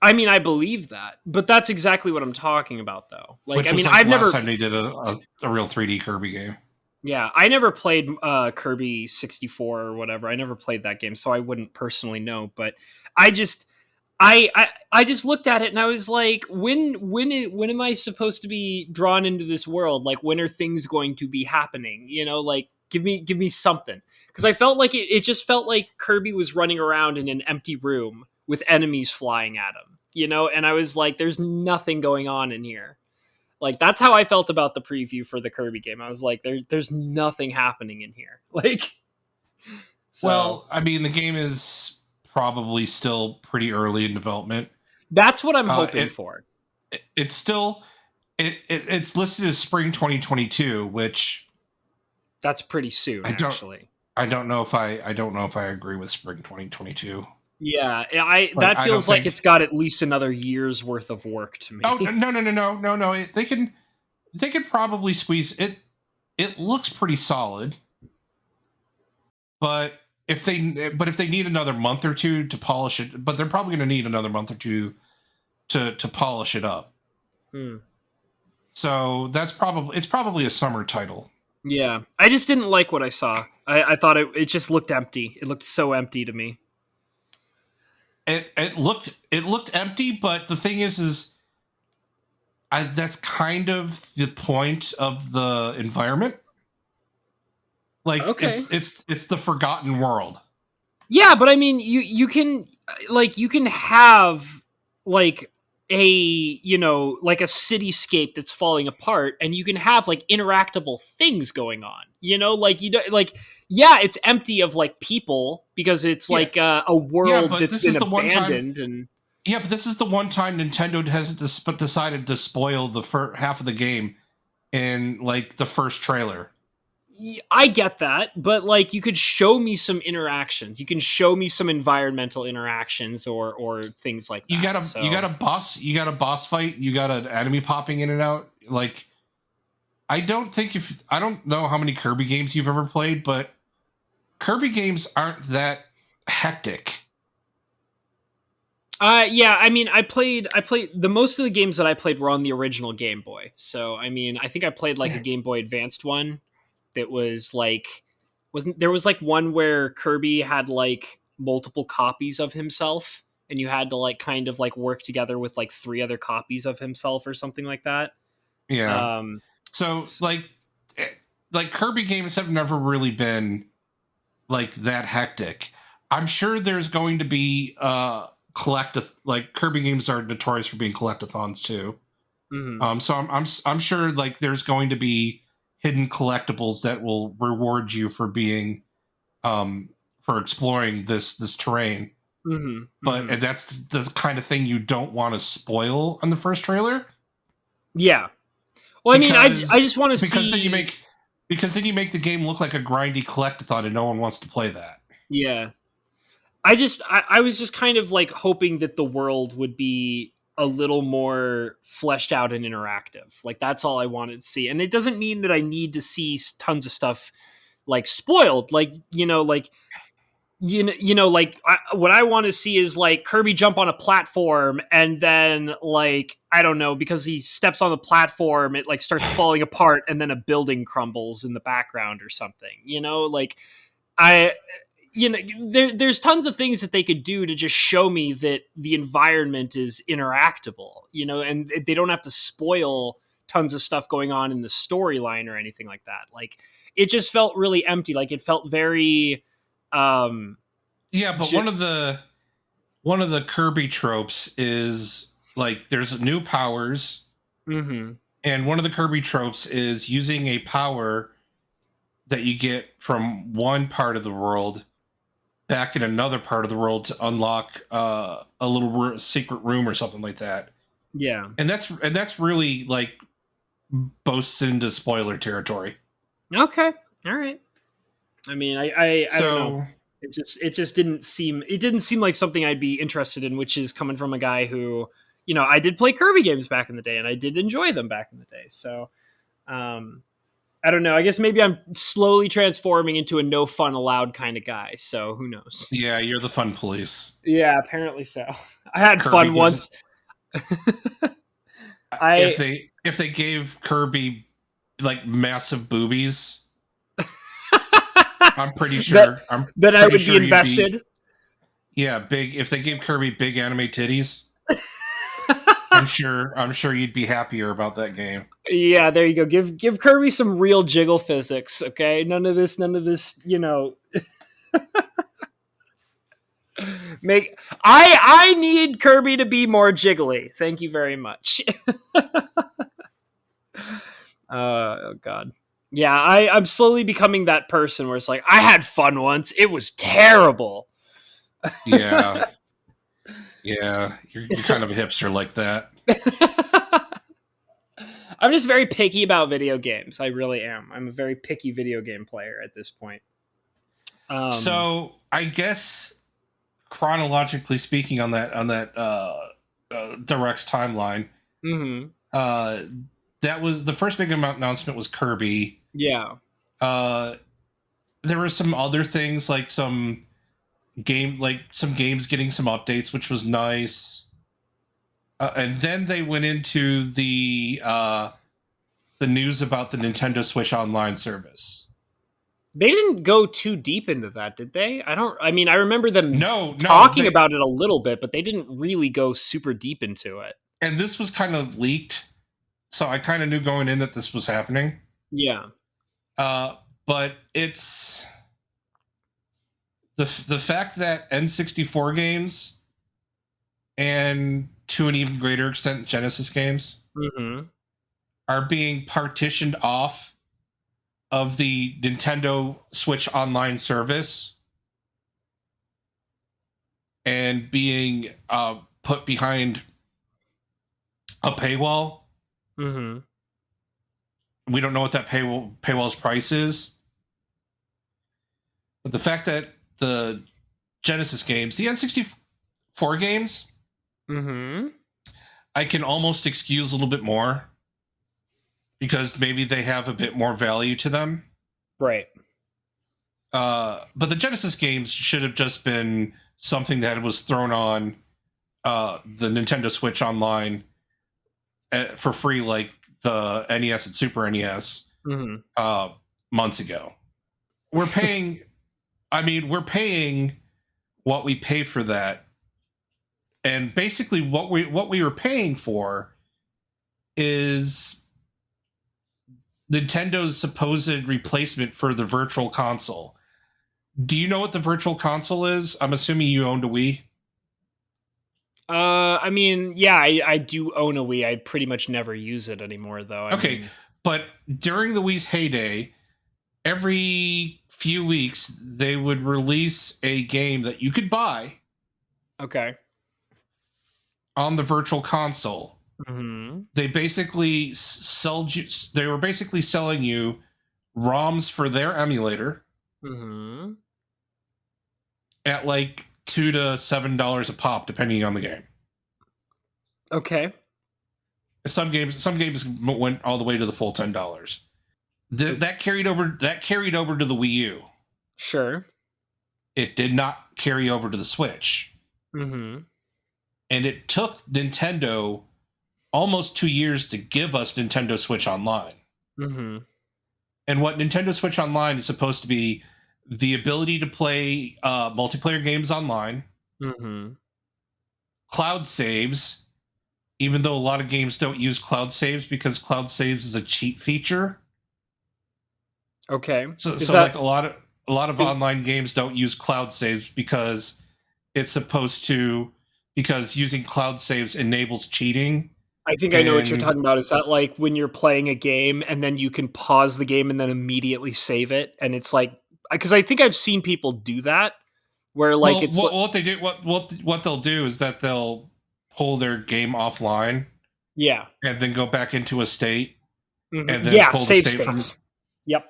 I mean, I believe that, but that's exactly what I'm talking about, though. Like, Which was I've never. Last time they did a real 3D Kirby game. Yeah, I never played Kirby 64 or whatever. I never played that game, so I wouldn't personally know. But I just looked at it and I was like, when am I supposed to be drawn into this world? Like, when are things going to be happening? Like, give me something, because I felt like it just felt like Kirby was running around in an empty room with enemies flying at him, and I was like, there's nothing going on in here. Like, that's how I felt about the preview for the Kirby game. I was like, there's nothing happening in here. Like, so. Well, I mean, the game is probably still pretty early in development. That's what I'm hoping for. It's still it's listed as spring 2022, which that's pretty soon. Actually, I don't know if I agree with spring 2022. Yeah, that feels like it's got at least another year's worth of work to me. Oh no! They could probably squeeze it. It looks pretty solid, but if they need another month or two to polish it, but they're probably going to need another month or two to polish it up. So it's probably a summer title. Yeah, I just didn't like what I saw. I thought it just looked empty. It looked so empty to me. it looked empty, but the thing is that's kind of the point of the environment. Like Okay. it's the forgotten world. Yeah, but I mean, you can have like a like a cityscape that's falling apart, and you can have like interactable things going on. Like you don't like yeah, it's empty of like people because it's Yeah. like a Yeah, world but that's this been is the one time. abandoned and. Yeah, but this is the one time Nintendo hasn't decided to spoil the half of the game in like the first trailer. I get that, but like you could show me some interactions. You can show me some environmental interactions or things like You that. got a boss fight, you got an enemy popping in and out. Like I don't know how many Kirby games you've ever played, but Kirby games aren't that hectic. Yeah, I mean, I played the most of the games that I played were on the original Game Boy. So, I mean, I think I played like a Game Boy Advanced one that was like wasn't there was like one where Kirby had like multiple copies of himself and you had to like kind of like work together with like three other copies of himself or something like that. Yeah. Um So like Kirby games have never really been like that hectic. I'm sure there's going to be like Kirby games are notorious for being collectathons too. mhm. So I'm sure like there's going to be hidden collectibles that will reward you for being for exploring this terrain. Mhm. But Mhm. that's the kind of thing you don't want to spoil on the first trailer Yeah. Well, I mean, I just want to because then you see. make the game look like a grindy collectathon and no one wants to play that. Yeah. I was just kind of like hoping that the world would be a little more fleshed out and interactive. Like that's all I wanted to see. And it doesn't mean that I need to see tons of stuff like spoiled. Like, what I want to see is like Kirby jump on a platform and then like I don't know, because he steps on the platform it like starts falling apart and then a building crumbles in the background or something. Like I there's tons of things that they could do to just show me that the environment is interactable, and they don't have to spoil tons of stuff going on in the storyline or anything like that. Like it just felt really empty. Like it felt very Yeah, but one of the Kirby tropes is like there's new powers, mm-hmm. and one of the Kirby tropes is using a power that you get from one part of the world back in another part of the world to unlock a little secret room or something like that. Yeah, And that's really like boasts into spoiler territory. okay, all right. I mean, I don't know. So It just didn't seem like something I'd be interested in, which is coming from a guy who, I did play Kirby games back in the day and I did enjoy them back in the day. So, I don't know. I guess maybe I'm slowly transforming into a no fun allowed kind of guy. So who knows? yeah, you're the fun police. Yeah, apparently so. I had Kirby fun once. I if they gave Kirby like massive boobies, I'm pretty sure. that I would be invested. Yeah, big. If they gave Kirby big anime titties, I'm sure you'd be happier about that game. Yeah, there you go. Give Kirby some real jiggle physics, okay? None of this, I need Kirby to be more jiggly. Thank you very much. Oh god. Yeah, I'm slowly becoming that person where it's like, I had fun once. It was terrible. Yeah. Yeah. You're kind of a hipster like that. I'm just very picky about video games. I really am. I'm a very picky video game player at this point. So I guess chronologically speaking on that Direct's timeline, mm-hmm. That was the first big announcement was Kirby. Yeah. There were some other things like some games getting some updates, which was nice. And then they went into the news about the Nintendo Switch Online service. They didn't go too deep into that, did they? I mean, I remember them No, talking about it a little bit, but they didn't really go super deep into it. And this was kind of leaked, so I kind of knew going in that this was happening. Yeah. But it's the fact that N64 games and to an even greater extent Genesis games are being partitioned off of the Nintendo Switch Online service and being put behind a paywall. We don't know what that paywall's price is. But the fact that the Genesis games, the N64 games, I can almost excuse a little bit more because maybe they have a bit more value to them. Right. But the Genesis games should have just been something that was thrown on the Nintendo Switch Online for free, like the NES and Super NES months ago. We're paying what we pay for that, and basically what we were paying for is Nintendo's supposed replacement for the Virtual Console. Do you know what the Virtual Console is? I'm assuming you owned a Wii. I mean, yeah, I do own a Wii. I pretty much never use it anymore, though. I mean, but during the Wii's heyday, every few weeks they would release a game that you could buy. Okay. On the Virtual Console. They basically they were basically selling you ROMs for their emulator at like $2 to $7 a pop, depending on the game. Okay. Some games went all the way to the full $10. That carried over to the Wii U. Sure. It did not carry over to the Switch. And it took Nintendo almost 2 years to give us Nintendo Switch Online. And what Nintendo Switch Online is supposed to be, the ability to play multiplayer games online, cloud saves, even though a lot of games don't use cloud saves because cloud saves is a cheat feature. Okay. So like a lot of online games don't use cloud saves because it's supposed to, because using cloud saves enables cheating. I think I know what you're talking about. Is that like when you're playing a game and then you can pause the game and then immediately save it? And it's like, because I think I've seen people do that where like what they do, what they'll do is that they'll pull their game offline. Yeah. And then go back into a state. And then pull save the state states.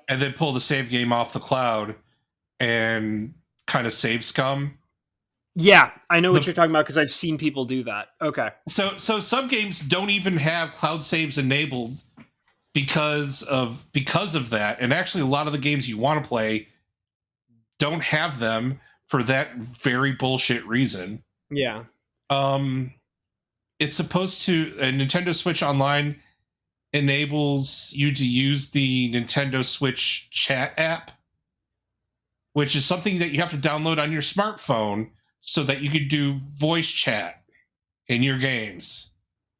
And then pull the save game off the cloud and kind of save scum. Yeah, I know what you're talking about because I've seen people do that. Okay. So some games don't even have cloud saves enabled because of that. And actually a lot of the games you want to play don't have them for that very bullshit reason. Yeah. It's supposed to, Nintendo Switch Online enables you to use the Nintendo Switch chat app, which is something that you have to download on your smartphone so that you could do voice chat in your games.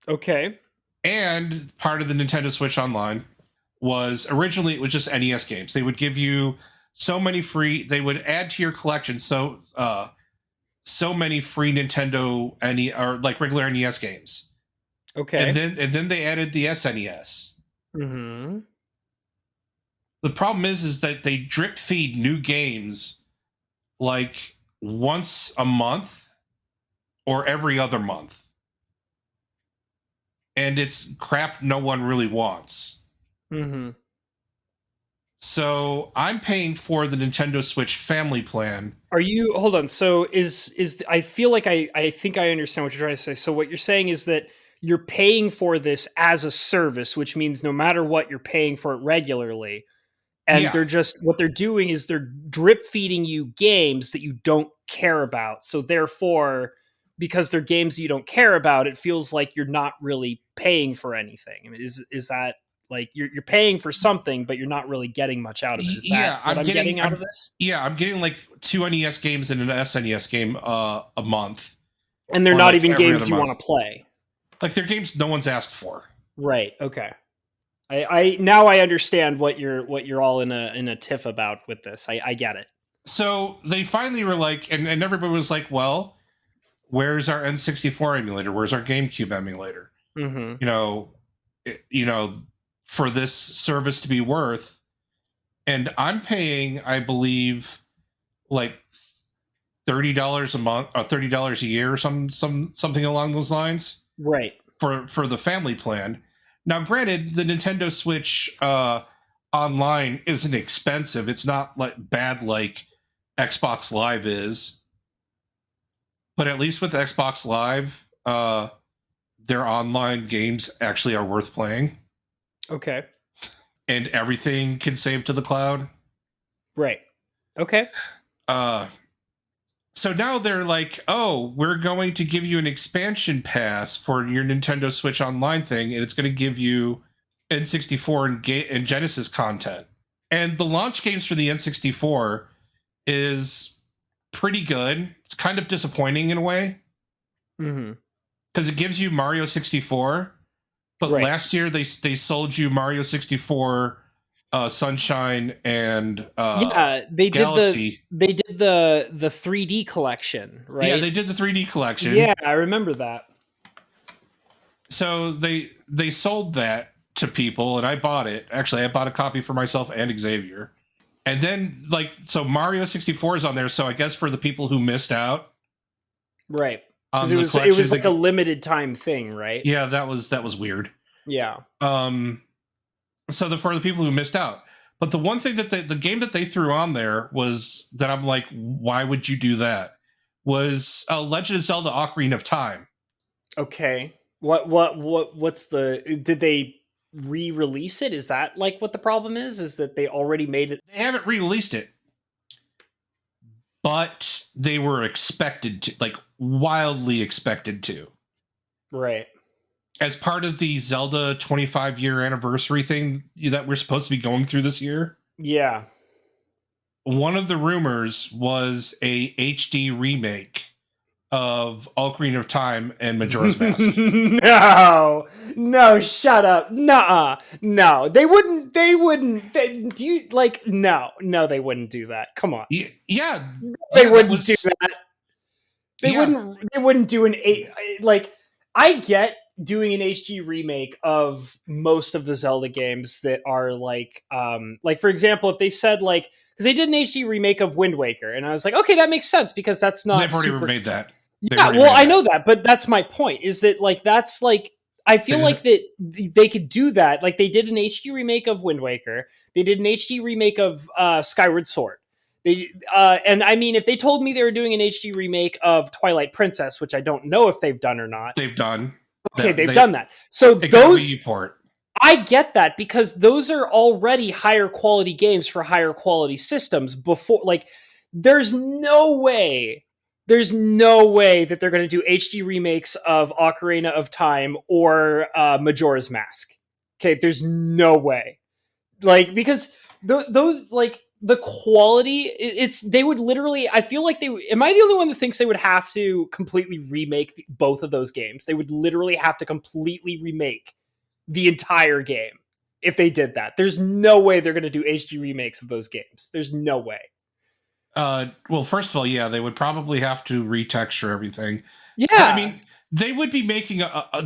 Okay. And part of the Nintendo Switch Online was, originally it was just NES games. They would give you so many free, they would add to your collection so many free Nintendo or like regular NES games. Okay. And then they added the SNES. The problem is that they drip feed new games like once a month or every other month. And it's crap no one really wants. So I'm paying for the Nintendo Switch family plan. Are you, hold on. So is I feel like I think I understand what you're trying to say. So what you're saying is that you're paying for this as a service, which means no matter what, you're paying for it regularly. And they're just, what they're doing is they're drip feeding you games that you don't care about. So therefore, because they're games you don't care about, it feels like you're not really paying for anything. I mean, is that Like you're paying for something, but you're not really getting much out of it. Is that what I'm getting out of this? Yeah, I'm getting like 2 NES games and an SNES game a month. And they're or not like even every games other you month. want to play. Like they're games no one's asked for. Right. Okay. I now I understand what you're all in a tiff about with this. I get it. So they finally were like, and everybody was like, well, where's our N64 emulator? Where's our GameCube emulator? Mm-hmm. You know, for this service to be worth, and I'm paying, I believe, like $30 a month or $30 a year or something along those lines. Right. For the family plan. Now, granted, the Nintendo Switch online isn't expensive. It's not like bad like Xbox Live is. But at least with Xbox Live, their online games actually are worth playing. Okay. And everything can save to the cloud. Right. Okay. So now they're like, oh, we're going to give you an expansion pass for your Nintendo Switch Online thing, and it's going to give you N64 and Genesis content. And the launch games for the N64 is pretty good. It's kind of disappointing in a way. Mm-hmm. Because it gives you Mario 64, but last year they sold you Mario 64 Sunshine and they Galaxy. did the 3D collection, right? Yeah, they did the 3D collection. Yeah, I remember that. So they sold that to people, and I bought it. Actually, I bought a copy for myself and Xavier. And then, so Mario 64 is on there. So I guess for the people who missed out, right? Because it was like a limited time thing, right? Yeah, that was weird. Yeah. So for the people who missed out. But the one thing that the game that they threw on there was that I'm like, why would you do that? Was Legend of Zelda: Ocarina of Time. Okay. What's did they re-release it? Is that like what the problem is? Is that they already made it? They haven't re-released it. But they were expected to, like wildly expected to. Right. As part of the Zelda 25-year anniversary thing that we're supposed to be going through this year. Yeah. One of the rumors was a HD remake of Ocarina of Time and Majora's Mask. No, shut up. Nuh-uh. No, they wouldn't, they wouldn't do that. Come on. Yeah. They wouldn't do that. They wouldn't do I get doing an HD remake of most of the Zelda games that are like for example, if they said because they did an HD remake of Wind Waker, and I was like, okay, that makes sense because that's not. They've already made that. Yeah, well, I know that, but that's my point. Is that that's I feel like that they could do that. Like they did an HD remake of Wind Waker, they did an HD remake of Skyward Sword. And I mean, if they told me they were doing an HD remake of Twilight Princess, which I don't know if they've done or not, they've done. Okay, they've done that. So those, I get that because those are already higher quality games for higher quality systems. Before, there's no way that they're going to do HD remakes of Ocarina of Time or Majora's Mask. Okay, there's no way. Because those the quality, they would literally, I feel like am I the only one that thinks they would have to completely remake both of those games? They would literally have to completely remake the entire game if they did that. There's no way they're going to do HD remakes of those games. There's no way. Well, first of all, yeah, they would probably have to retexture everything. Yeah. But, I mean, they would be making a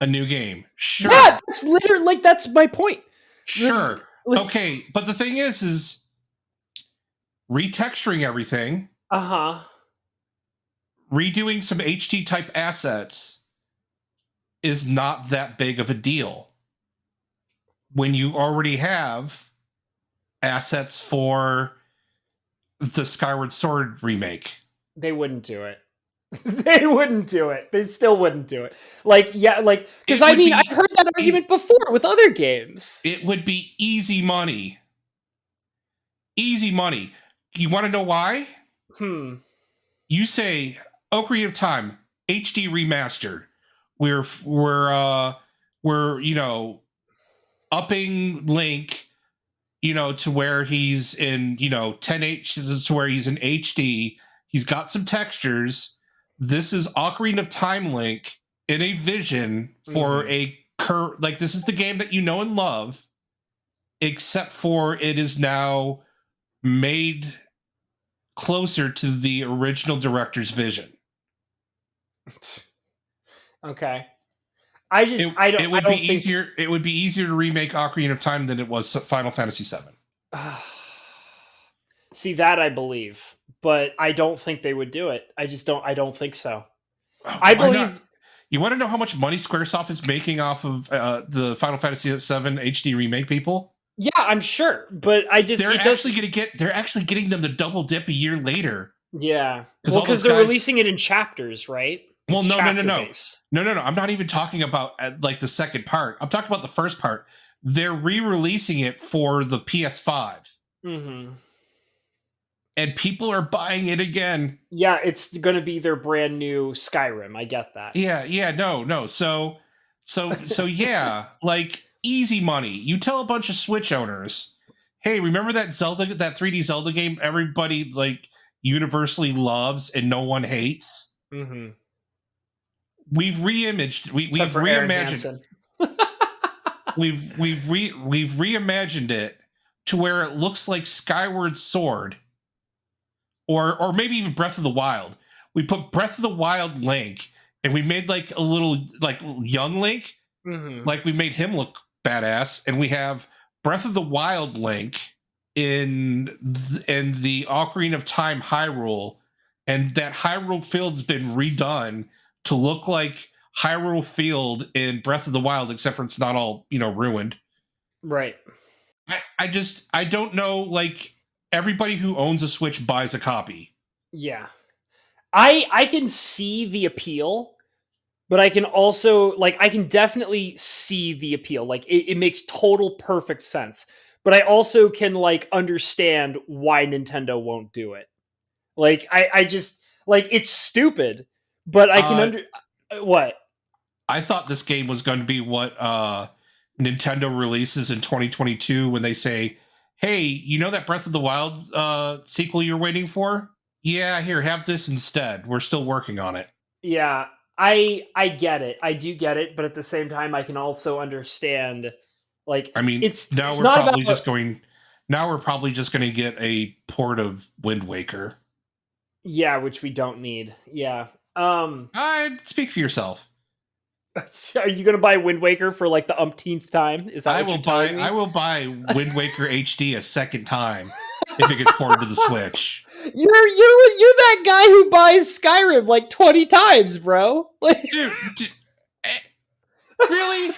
new game. Sure. Yeah, that's literally, that's my point. Sure. Okay, but the thing is retexturing everything. Redoing some HD type assets is not that big of a deal when you already have assets for the Skyward Sword remake. They wouldn't do it. They wouldn't do it. They still wouldn't do it. Because I mean, I've heard that argument before with other games. It would be easy money. Easy money. You want to know why? You say Ocarina of Time HD remastered. We're we're, upping Link, to where he's in, 10H to where he's in HD. He's got some textures. This is Ocarina of Time Link in a vision for this is the game that you know and love, except for it is now made closer to the original director's vision. Okay. It would be easier to remake Ocarina of Time than it was Final Fantasy VII. See, that I believe, but I don't think they would do it. I don't think so. I believe. Not? You want to know how much money Squaresoft is making off of the Final Fantasy VII HD remake people? Yeah, I'm sure, but they're actually getting them to double dip a year later. Yeah, because they're releasing it in chapters, right? Well, no. I'm not even talking about like the second part. I'm talking about the first part. They're re-releasing it for the PS5. Mm-hmm. And people are buying it again. Yeah, it's going to be their brand new Skyrim. I get that. Yeah, no. So yeah, like easy money. You tell a bunch of Switch owners, hey, remember that 3D Zelda game everybody like universally loves and no one hates? Mm-hmm. We've reimagined. We've reimagined. we've reimagined it to where it looks like Skyward Sword, or maybe even Breath of the Wild. We put Breath of the Wild Link, and we made like a little like young Link, like we made him look badass, and we have Breath of the Wild Link in the Ocarina of Time Hyrule, and that Hyrule Field's been redone to look like Hyrule Field in Breath of the Wild, except for it's not all, ruined. Right. I don't know, like, everybody who owns a Switch buys a copy. Yeah. I can see the appeal, but I can also, like, I can definitely see the appeal. Like, it makes total perfect sense. But I also can, like, understand why Nintendo won't do it. Like, I just, like, it's stupid. But I can what? I thought this game was going to be what Nintendo releases in 2022 when they say, hey, you know that Breath of the Wild sequel you're waiting for? Yeah, here, have this instead. We're still working on it. Yeah, I get it. I do get it, but at the same time, I can also understand, like, I mean, now we're probably just going to get a port of Wind Waker. Yeah, which we don't need. Yeah. Speak for yourself. Are you going to buy Wind Waker for like the umpteenth time? Is that I will buy Wind Waker HD a second time if it gets ported to the Switch. You're that guy who buys Skyrim like 20 times, bro. Dude, really?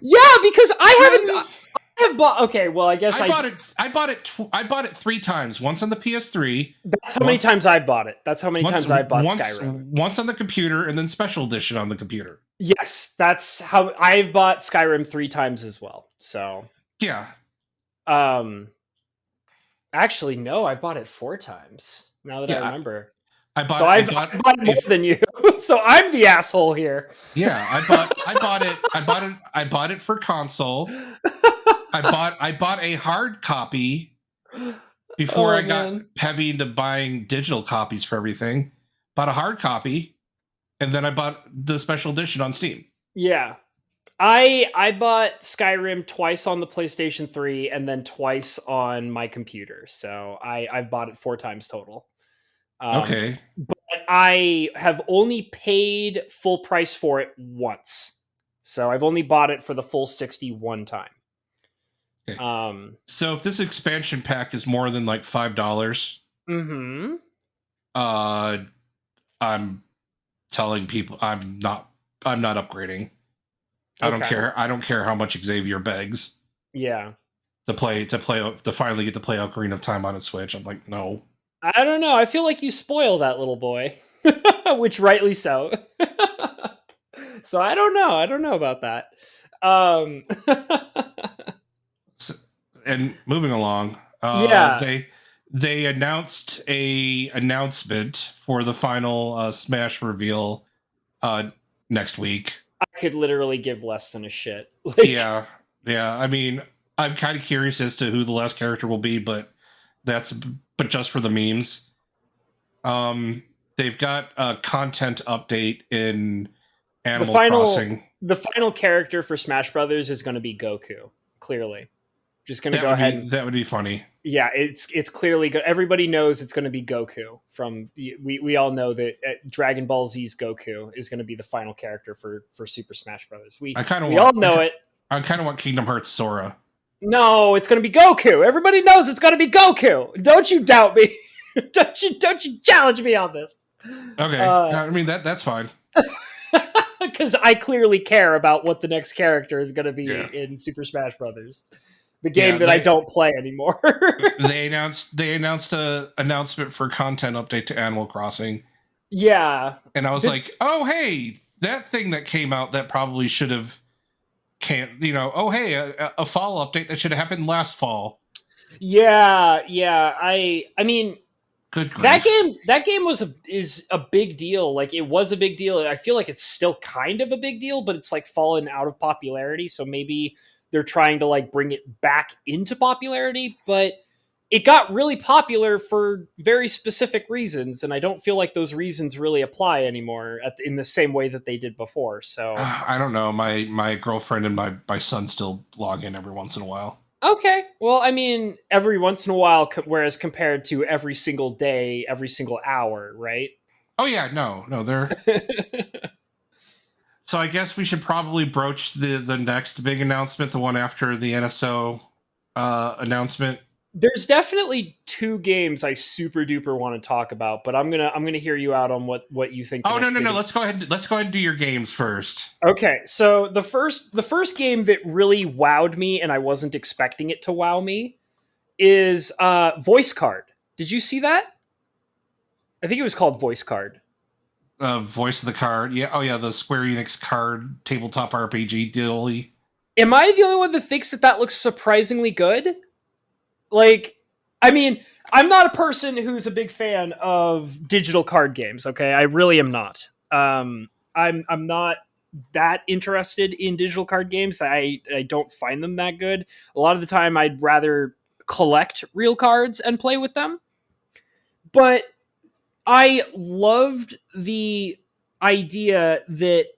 Yeah, because I have bought. Okay, well, I guess I bought it 3 times. Once on the PS3. That's how many times I bought it. That's how many times I bought Skyrim. Once on the computer, and then Special Edition on the computer. Yes, that's how I've bought Skyrim 3 times as well. So yeah. Actually, no, I've bought it 4 times. Now that I remember. I bought more than you. So I'm the asshole here. Yeah, I bought it for console. I bought a hard copy before I got heavy into buying digital copies for everything. Bought a hard copy, and then I bought the special edition on Steam. Yeah. I bought Skyrim twice on the PlayStation 3 and then twice on my computer. So I've bought it 4 times total. Okay. But I have only paid full price for it once. So I've only bought it for the full 61 time. Okay. So if this expansion pack is more than like $5, I'm telling people I'm not upgrading. I don't care how much Xavier begs. Yeah. To finally get to play Ocarina of Time on a Switch. I'm like, no. I don't know. I feel like you spoil that little boy, which rightly so. So I don't know. I don't know about that. And moving along, they announced a announcement for the final Smash reveal next week. I could literally give less than a shit. Like, Yeah, yeah. I mean, I'm kind of curious as to who the last character will be, but just for the memes. They've got a content update in the Animal final Crossing. the final character for Smash Brothers is going to be Goku. Clearly, just going to go ahead and That would be funny. yeah, it's clearly good. Everybody knows it's going to be Goku. From we all know that Dragon Ball Z's Goku is going to be the final character for Super Smash Brothers. We all know it. I kind of want Kingdom Hearts Sora. No, it's going to be Goku. Everybody knows it's going to be Goku. Don't you doubt me. don't you challenge me on this. Okay, I mean that's fine. Because I clearly care about what the next character is going to be in Super Smash Brothers, the game that I don't play anymore. they announced a announcement for content update to Animal Crossing. Yeah, and I was like, oh hey, that thing that came out that probably should have oh hey, a fall update that should have happened last fall. Yeah. I mean, good grief. That game is a big deal. Like, it was a big deal. I feel like it's still kind of a big deal, but it's like fallen out of popularity. So maybe they're trying to like bring it back into popularity, but it got really popular for very specific reasons, and I don't feel like those reasons really apply anymore in the same way that they did before. So I don't know. My girlfriend and my son still log in every once in a while. Okay. Well, I mean, every once in a while, whereas compared to every single day, every single hour, right? Oh yeah, no, they're. So I guess we should probably broach the next big announcement, the one after the NSO announcement. There's definitely two games I super duper want to talk about, but I'm gonna hear you out on what you think. Oh no! Let's go ahead and do your games first. Okay, so the first game that really wowed me, and I wasn't expecting it to wow me, is Voice Card. Did you see that? I think it was called Voice Card. Voice of the Card. Yeah. Oh yeah, the Square Enix card tabletop RPG dealy. Am I the only one that thinks that looks surprisingly good? Like, I mean, I'm not a person who's a big fan of digital card games. Okay, I really am not. I'm not that interested in digital card games. I don't find them that good. A lot of the time, I'd rather collect real cards and play with them. But I loved the idea that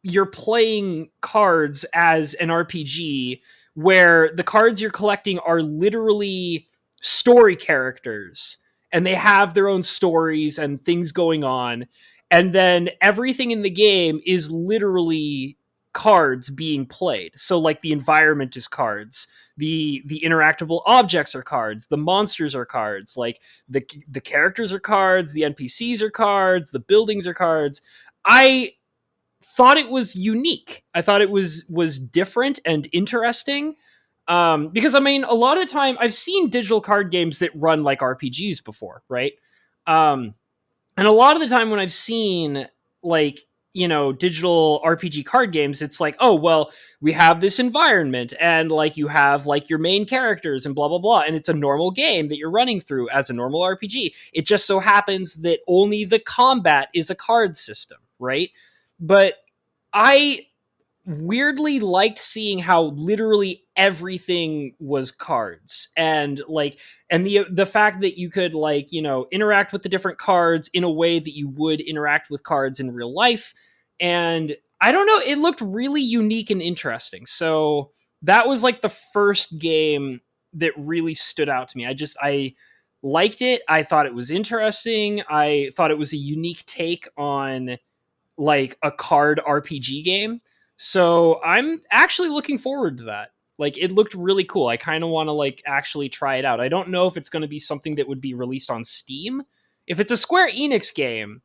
you're playing cards as an RPG where the cards you're collecting are literally story characters and they have their own stories and things going on. And then everything in the game is literally cards being played. So like the environment is cards, the interactable objects are cards, the monsters are cards, like the characters are cards, the NPCs are cards, the buildings are cards. I thought it was unique. I thought it was different and interesting. Because I mean, a lot of the time I've seen digital card games that run like RPGs before, right? And a lot of the time when I've seen like, digital RPG card games, it's like, oh, well, we have this environment and like you have like your main characters and blah, blah, blah. And it's a normal game that you're running through as a normal RPG. It just so happens that only the combat is a card system, right? But I weirdly liked seeing how literally everything was cards, and the fact that you could interact with the different cards in a way that you would interact with cards in real life. And I don't know, it looked really unique and interesting. So that was like the first game that really stood out to me. I liked it. I thought it was interesting. I thought it was a unique take on like a card RPG game. So I'm actually looking forward to that. Like, it looked really cool. I kind of want to like actually try it out. I don't know if it's going to be something that would be released on Steam. If it's a Square Enix game,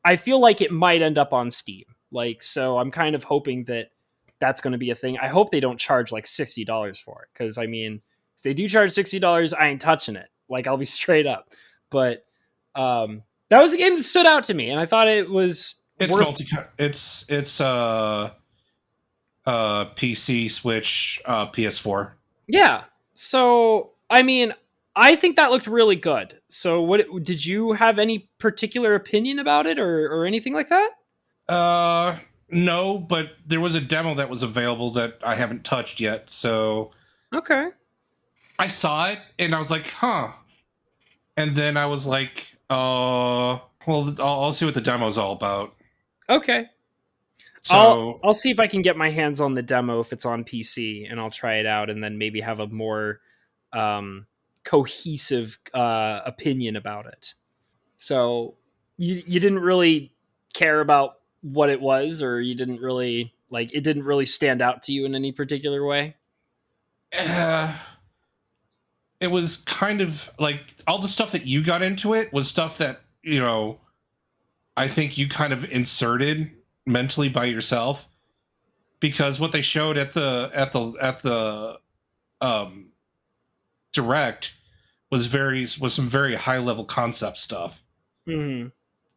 I feel like it might end up on Steam. Like, so I'm kind of hoping that that's going to be a thing. I hope they don't charge like $60 for it. Cause I mean, if they do charge $60, I ain't touching it. Like, I'll be straight up. But, that was a game that stood out to me. And I thought it was, it's PC, Switch, PS4. Yeah. So, I mean, I think that looked really good. So, what did you have any particular opinion about it or anything like that? No, but there was a demo that was available that I haven't touched yet. So Okay. I saw it and I was like, huh. And then I was like, well, I'll see what the demo's all about. Okay. I'll So I'll see if I can get my hands on the demo if it's on PC, and I'll try it out, and then maybe have a more um, cohesive opinion about it. So you didn't really care about what it was, or you didn't really like it didn't really stand out to you in any particular way. uh, it was kind of like all the stuff that you got into it was stuff that, I think you kind of inserted mentally by yourself, because what they showed at the um direct was some very high level concept stuff, Hmm.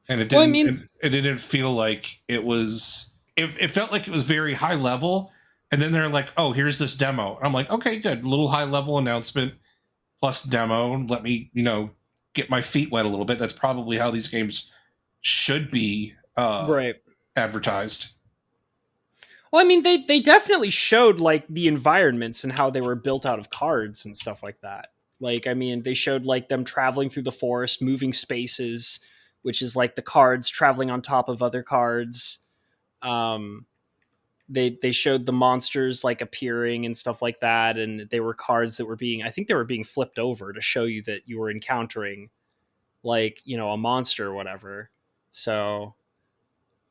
and Well, I mean, it didn't feel like it was. It felt like it was very high level, and then they're like, "Oh, here's this demo." I'm like, "Okay, good, little high level announcement plus demo. Let me get my feet wet a little bit." That's probably how these games should be right. advertised. Well, I mean, they definitely showed like the environments and how they were built out of cards and stuff like that. Like, I mean, they showed like them traveling through the forest, moving spaces, which is like the cards traveling on top of other cards. Um, they showed the monsters like appearing and stuff like that, and they were cards that were being, I think they were being flipped over to show you that you were encountering like a monster or whatever. So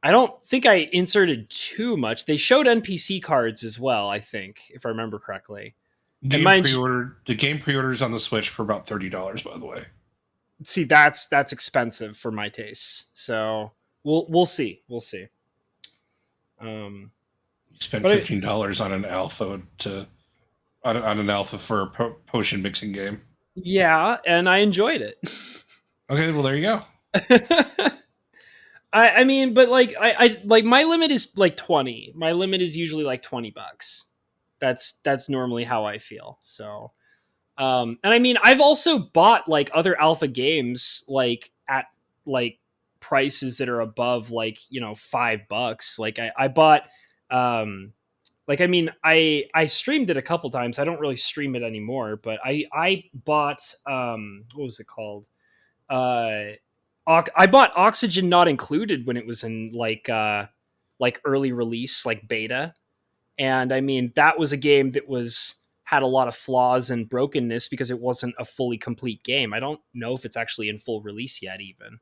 I don't think I inserted too much. They showed NPC cards as well, I think, if I remember correctly. And mind you, The game pre-orders on the Switch for about $30, by the way. see, that's expensive for my tastes. So we'll see. We'll see. Um You spent but it, $15 on on an alpha for a potion mixing game. yeah, and I enjoyed it. Okay, well there you go. I mean, but like I like my limit is like 20. My limit is usually like $20. That's normally how I feel. So and I mean, I've also bought like other alpha games like at like prices that are above like $5. Like I bought like I mean I streamed it a couple times. I don't really stream it anymore, but I bought what was it called? Uh I bought Oxygen Not Included when it was in like early release, like beta. And I mean, that was a game that was had a lot of flaws and brokenness because it wasn't a fully complete game. I don't know if it's actually in full release yet, even.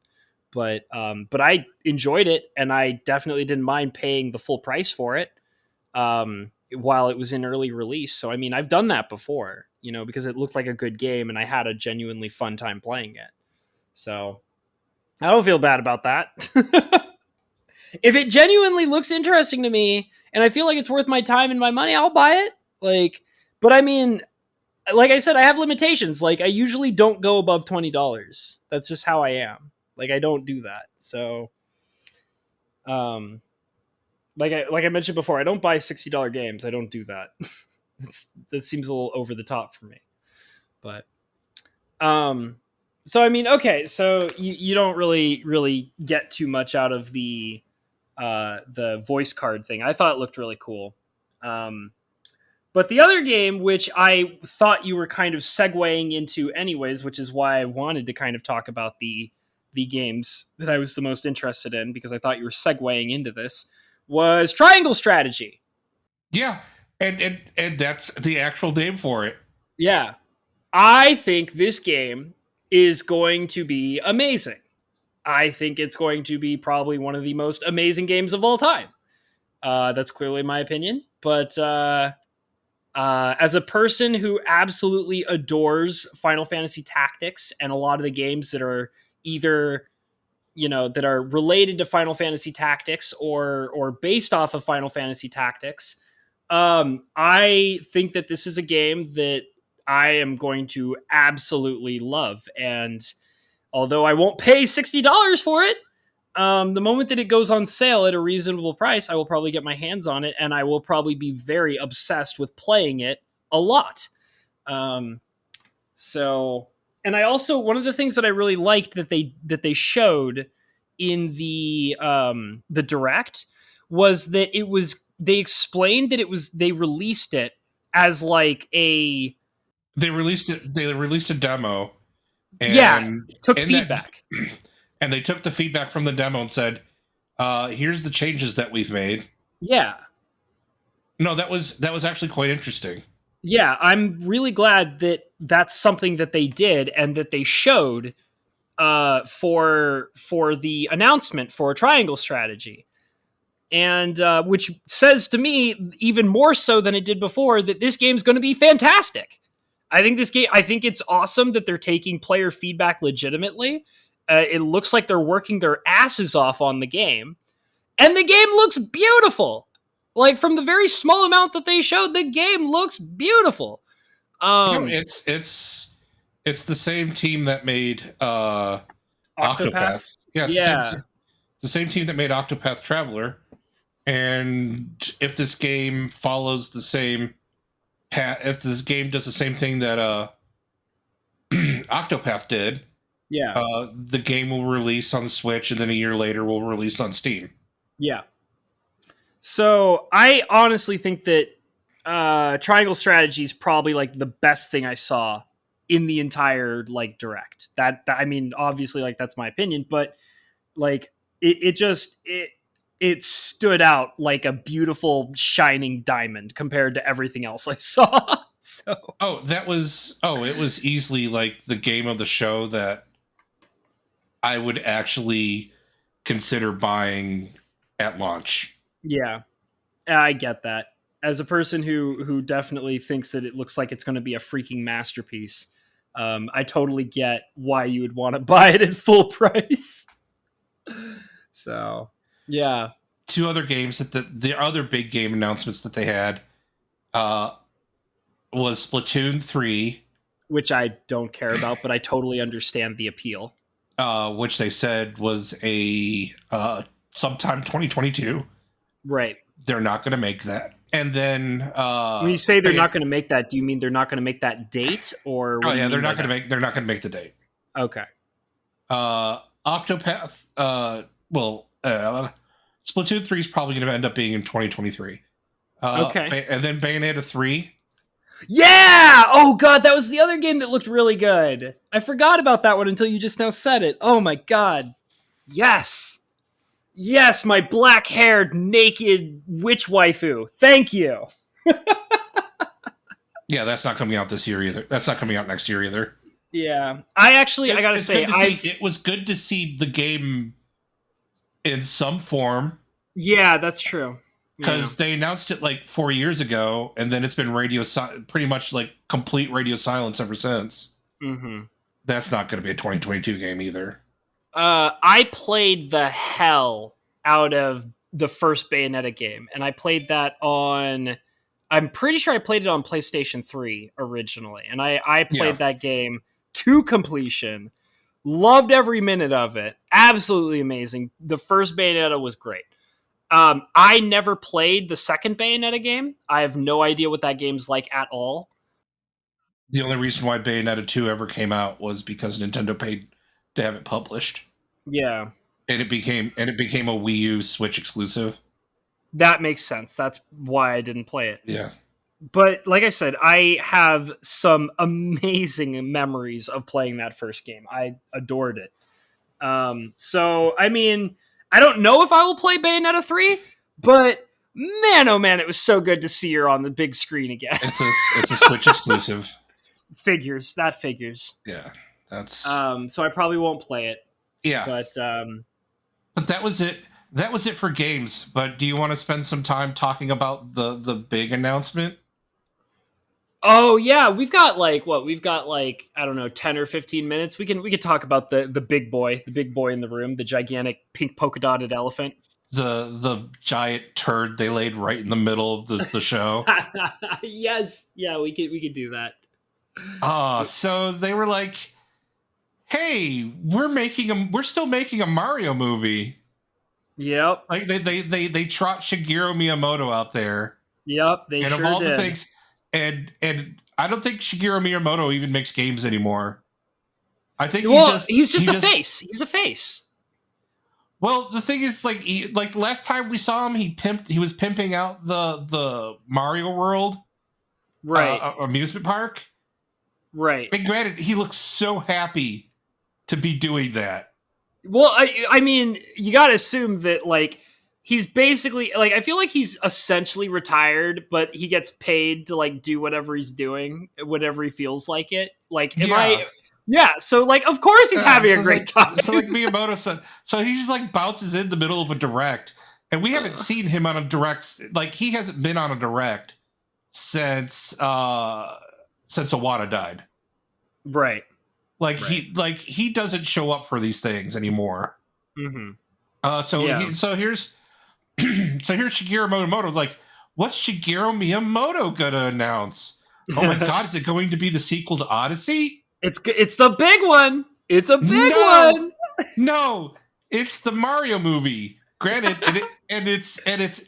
But I enjoyed it, and I definitely didn't mind paying the full price for it while it was in early release. So I mean, I've done that before, because it looked like a good game, and I had a genuinely fun time playing it. So I don't feel bad about that. If it genuinely looks interesting to me and I feel like it's worth my time and my money, I'll buy it. Like, but I mean, like I said, I have limitations. Like, I usually don't go above $20. That's just how I am. Like, I don't do that. So, um, like I mentioned before, I don't buy $60 games. I don't do that. That seems a little over the top for me. But um, so I mean, okay, so you don't really get too much out of the voice card thing. I thought it looked really cool. Um, but the other game, which I thought you were kind of segueing into anyways, which is why I wanted to kind of talk about the games that I was the most interested in because I thought you were segueing into this, was Triangle Strategy. Yeah, and that's the actual name for it. Yeah. I think this game is going to be amazing. I think it's going to be probably one of the most amazing games of all time. That's clearly my opinion. But as a person who absolutely adores Final Fantasy Tactics and a lot of the games that are either that are related to Final Fantasy Tactics or based off of Final Fantasy Tactics, I think that this is a game that I am going to absolutely love. And although I won't pay $60 for it, the moment that it goes on sale at a reasonable price, I will probably get my hands on it, and I will probably be very obsessed with playing it a lot. Um, so, and I also one of the things that I really liked that they showed in the direct was that they explained that they released it as like They released a demo, yeah, and took in that, feedback. and they took the feedback from the demo and said, here's the changes that we've made. Yeah. No, that was actually quite interesting. Yeah, I'm really glad that that's something that they did and that they showed for the announcement for Triangle Strategy. And which says to me, even more so than it did before, that this game's going to be fantastic. I think it's awesome that they're taking player feedback legitimately. It looks like they're working their asses off on the game. And the game looks beautiful. Like, from the very small amount that they showed, the game looks beautiful. It's the same team that made Octopath. Yeah, Yeah. It's the same team that made Octopath Traveler. And if this game follows the same path, if this game does the same thing that Octopath did, Yeah. the game will release on the Switch, and then a year later will release on Steam. Yeah. So I honestly think that Triangle Strategy is probably like the best thing I saw in the entire like direct. That I mean, obviously, like that's my opinion, but like it stood out like a beautiful shining diamond compared to everything else I saw. So it was easily like the game of the show that I would actually consider buying at launch. yeah, I get that. As a person who definitely thinks that it looks like it's going to be a freaking masterpiece, I totally get why you would want to buy it at full price. So, yeah. Two other games that the other big game announcements that they had was Splatoon 3, which I don't care about, but I totally understand the appeal. Which they said was a sometime 2022. Right. They're not going to make that. And then when you say they're not going to make that, do you mean they're not going to make that date, or they're not going to make the date. Okay. Octopath. Splatoon 3 is probably going to end up being in 2023. Okay. And then Bayonetta 3. Yeah! Oh god, that was the other game that looked really good. I forgot about that one until you just now said it. Oh my god. Yes! Yes, my black-haired, naked witch waifu. Thank you. Yeah, that's not coming out this year either. That's not coming out next year either. Yeah. I gotta say, it was good to see the game in some form. Yeah, that's true. Because they announced it like 4 years ago, and then it's been pretty much like complete radio silence ever since. Mm-hmm. That's not going to be a 2022 game either. I played the hell out of the first Bayonetta game, and I played that on... I'm pretty sure I played it on PlayStation 3 originally, and I played that game to completion. Loved every minute of it. Absolutely amazing. The first Bayonetta was great. I never played the second Bayonetta game. I have no idea what that game's like at all. The only reason why Bayonetta 2 ever came out was because Nintendo paid to have it published. Yeah. And it became a Wii U Switch exclusive. That makes sense. That's why I didn't play it. Yeah. But like I said, I have some amazing memories of playing that first game. I adored it. So, I mean, I don't know if I will play Bayonetta 3, but man, oh man, it was so good to see her on the big screen again. It's a Switch exclusive. That figures. Yeah, that's. So I probably won't play it. Yeah, but that was it. That was it for games. But do you want to spend some time talking about the big announcement? Oh yeah, we've got like I don't know, 10 or 15 minutes. We can talk about the big boy in the room, the gigantic pink polka dotted elephant. The giant turd they laid right in the middle of the show. Yes, yeah, we could do that. So they were like, "Hey, we're still making a Mario movie." Yep. Like they trot Shigeru Miyamoto out there. Yep, they and sure of all did. The things, and I don't think Shigeru Miyamoto even makes games anymore. I think he's just a face. He's a face. Well, the thing is, like last time we saw him, he was pimping out the Mario World, Right. amusement park. Right. And granted, he looks so happy to be doing that. Well, I mean, you got to assume that, like, he's basically, like, I feel like he's essentially retired, but he gets paid to, like, do whatever he's doing, whenever he feels like it. Like, yeah, so, like, of course he's having a great time. So, like, Miyamoto said, so he just, like, bounces in the middle of a direct, and we haven't seen him on a direct, like, he hasn't been on a direct since Iwata died. Right. Like, he doesn't show up for these things anymore. Mm-hmm. So here's Shigeru Miyamoto. Like, what's Shigeru Miyamoto gonna announce? Oh my god, is it going to be the sequel to Odyssey? It's the big one. It's a big one. No, it's the Mario movie. Granted, it's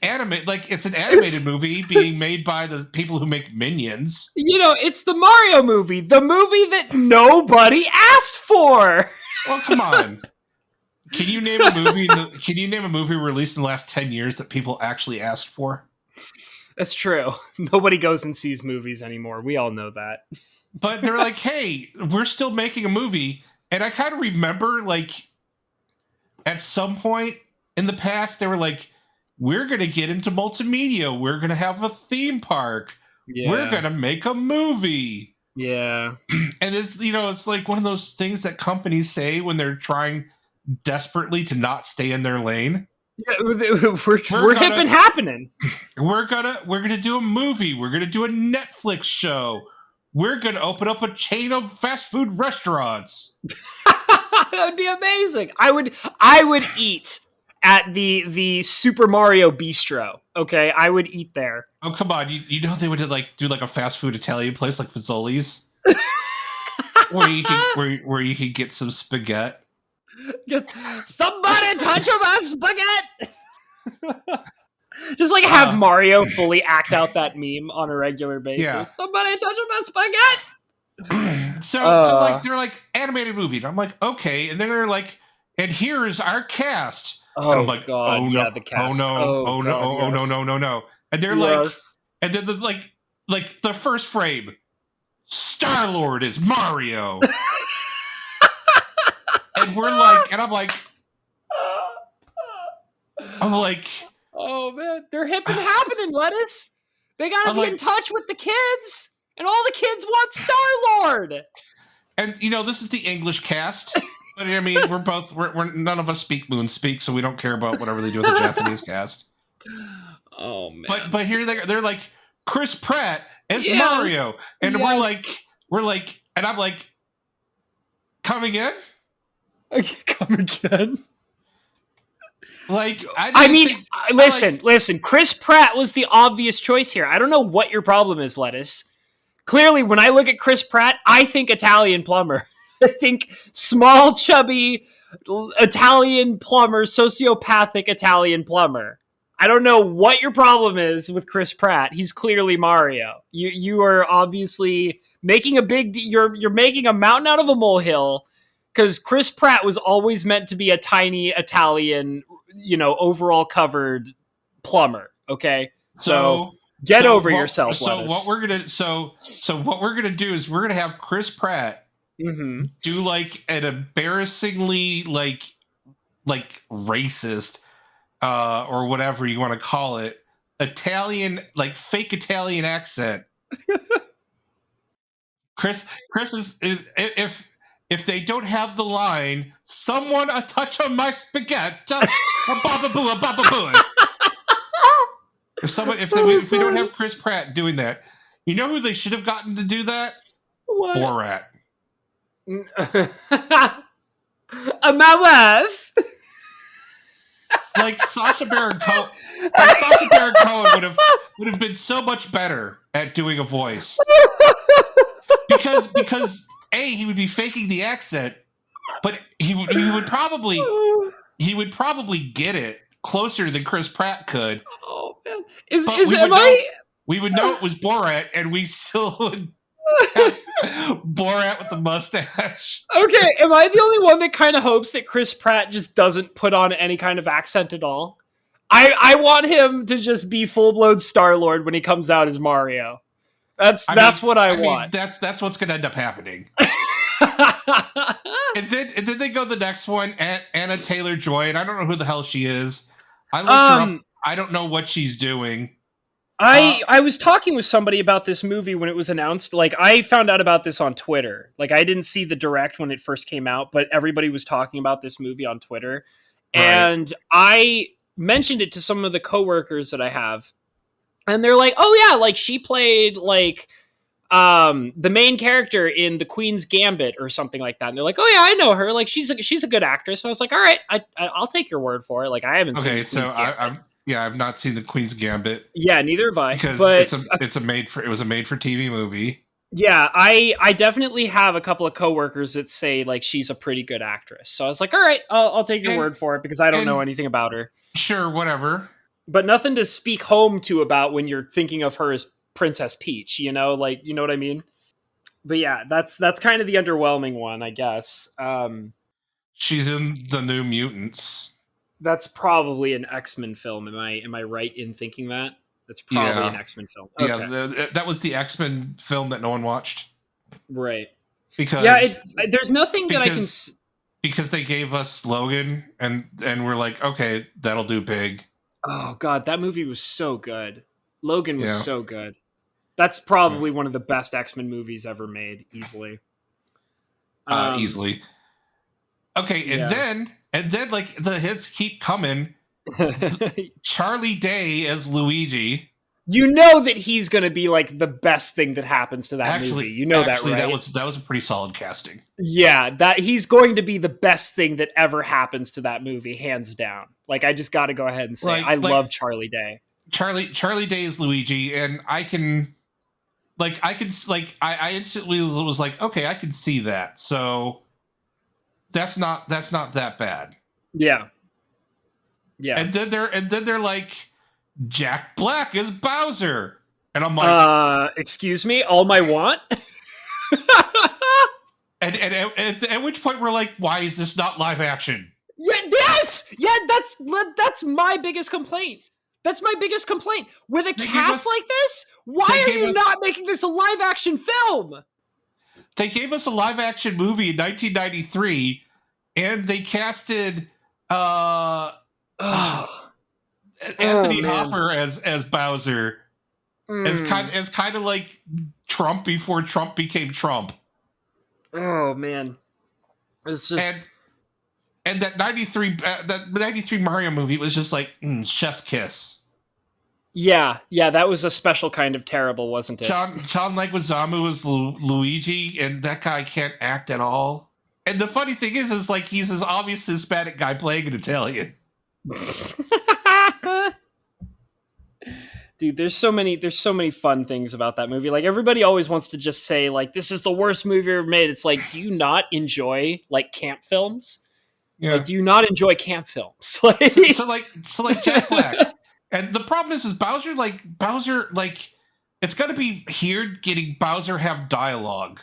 animated. Like, it's an animated movie being made by the people who make Minions. You know, it's the Mario movie, the movie that nobody asked for. Well, come on. Can you name a movie? Can you name a movie released in the last 10 years that people actually asked for? That's true. Nobody goes and sees movies anymore. We all know that. But they're like, hey, we're still making a movie. And I kind of remember, like, at some point in the past, they were like, we're going to get into multimedia. We're going to have a theme park. Yeah. We're going to make a movie. Yeah. And it's, you know, it's like one of those things that companies say when they're trying desperately to not stay in their lane. Yeah, we're hip and happening. We're gonna do a movie. We're gonna do a Netflix show. We're gonna open up a chain of fast food restaurants. That would be amazing. I would eat at the Super Mario Bistro. Okay, I would eat there. Oh, come on! You know they would do a fast food Italian place like Fazoli's, where you could get some spaghetti. Somebody touch my spaghetti. Just like have Mario fully act out that meme on a regular basis. Yeah. Somebody touch my spaghetti. So like they're like animated movie. And I'm like, okay, and then they're like, and here's our cast. Oh, and I'm like, God, oh no, yeah, the cast. No. And they're like, and then like the first frame, Star-Lord is Mario. And we're like, and I'm like, oh man, they're hip and happening, Lettuce. They gotta be in touch with the kids, and all the kids want Star-Lord. And you know, this is the English cast, but I mean, we're none of us speak Moonspeak, so we don't care about whatever they do with the Japanese cast. Oh man, but here they're like Chris Pratt as Mario, and we're like, and I'm like, come again. Come again. Like, listen. Chris Pratt was the obvious choice here. I don't know what your problem is, Lettuce. Clearly, when I look at Chris Pratt, I think Italian plumber. I think small, chubby Italian plumber, sociopathic Italian plumber. I don't know what your problem is with Chris Pratt. He's clearly Mario. You are obviously making you're making a mountain out of a molehill. Because Chris Pratt was always meant to be a tiny Italian, you know, overall covered plumber. Okay, so get over yourself. So what we're gonna do is we're gonna have Chris Pratt do like an embarrassingly like racist or whatever you want to call it, Italian, like fake Italian accent. Chris is if they don't have the line, someone a touch on my spaghetti, baba boo. If we don't have Chris Pratt doing that, you know who they should have gotten to do that? What? Borat. My wife. Like Sacha Baron Cohen. Sacha Baron Cohen would have been so much better at doing a voice because. He would be faking the accent, but he would probably get it closer than Chris Pratt could. Oh man, we would know it was Borat, and we still would Borat with the mustache. Okay, am I the only one that kind of hopes that Chris Pratt just doesn't put on any kind of accent at all? I want him to just be full-blown Star-Lord when he comes out as Mario. That's what I want. That's what's going to end up happening. and then they go the next one, Anna Taylor-Joy, and I don't know who the hell she is. I looked her up. I don't know what she's doing. I was talking with somebody about this movie when it was announced. Like, I found out about this on Twitter. Like, I didn't see the direct when it first came out, but everybody was talking about this movie on Twitter. Right. And I mentioned it to some of the coworkers that I have. And they're like, oh yeah, like she played like the main character in The Queen's Gambit or something like that. And they're like, oh yeah, I know her. Like she's a good actress. And I was like, all right, I'll take your word for it. Like I haven't seen The Queen's Gambit. I've not seen The Queen's Gambit. Yeah, neither have I. Because it was a made for TV movie. Yeah, I definitely have a couple of coworkers that say like she's a pretty good actress. So I was like, all right, I'll take your word for it because I don't know anything about her. Sure, whatever. But nothing to speak home to about when you're thinking of her as Princess Peach, you know what I mean? But yeah, that's kind of the underwhelming one, I guess. She's in The New Mutants. That's probably an X-Men film. Am I right in thinking that? That's probably an X-Men film. Okay. Yeah, that was the X-Men film that no one watched. Right. Because there's nothing that I can... Because they gave us Logan, and we're like, okay, that'll do big. Oh, God, that movie was so good. Logan was so good. That's probably one of the best X-Men movies ever made, easily. Easily. Okay, and then like the hits keep coming. Charlie Day as Luigi. You know that he's going to be like the best thing that happens to that movie. You know that, right? That was a pretty solid casting. Yeah, that he's going to be the best thing that ever happens to that movie, hands down. Like I just got to go ahead and say I love Charlie Day. Charlie Day is Luigi, and I instantly was like, okay, I can see that. So that's not that bad. Yeah. Yeah. And then they're like, Jack Black is Bowser. And I'm like, excuse me, all my want? and at which point we're like, why is this not live action? Yeah, yes! Yeah, that's my biggest complaint. That's my biggest complaint. With a cast like this, why are you not making this a live action film? They gave us a live action movie in 1993, and they casted Anthony Hopper as Bowser, as kind of like Trump before Trump became Trump. Oh man, it's just and that 93 Mario movie was just like chef's kiss. Yeah, that was a special kind of terrible, wasn't it? John Leguizamo was Luigi, and that guy can't act at all. And the funny thing is like he's this obvious Hispanic guy playing an Italian. Dude, there's so many fun things about that movie. Like everybody always wants to just say like this is the worst movie ever made. It's like, do you not enjoy like camp films? Yeah. Like, do you not enjoy camp films? Like so like Jack Black. And the problem is Bowser it's got to be weird getting Bowser have dialogue.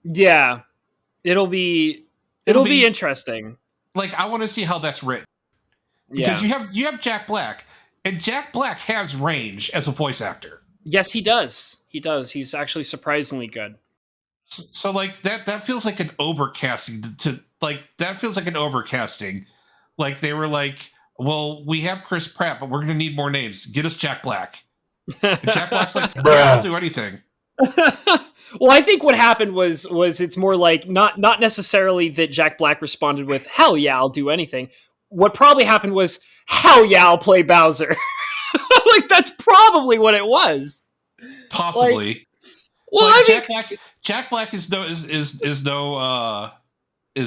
Yeah. It'll be interesting. Like I want to see how that's written. Because you have Jack Black, and Jack Black has range as a voice actor. Yes, he does. He does. He's actually surprisingly good. So like that feels like an overcasting that feels like an overcasting. Like they were like, well, we have Chris Pratt, but we're going to need more names. Get us Jack Black. And Jack Black's like, yeah, I'll do anything. Well, I think what happened was it's more like not necessarily that Jack Black responded with, hell yeah, I'll do anything. What probably happened was, hell yeah, I'll play Bowser. Like, that's probably what it was. Possibly. Like, well, I mean, Jack Black is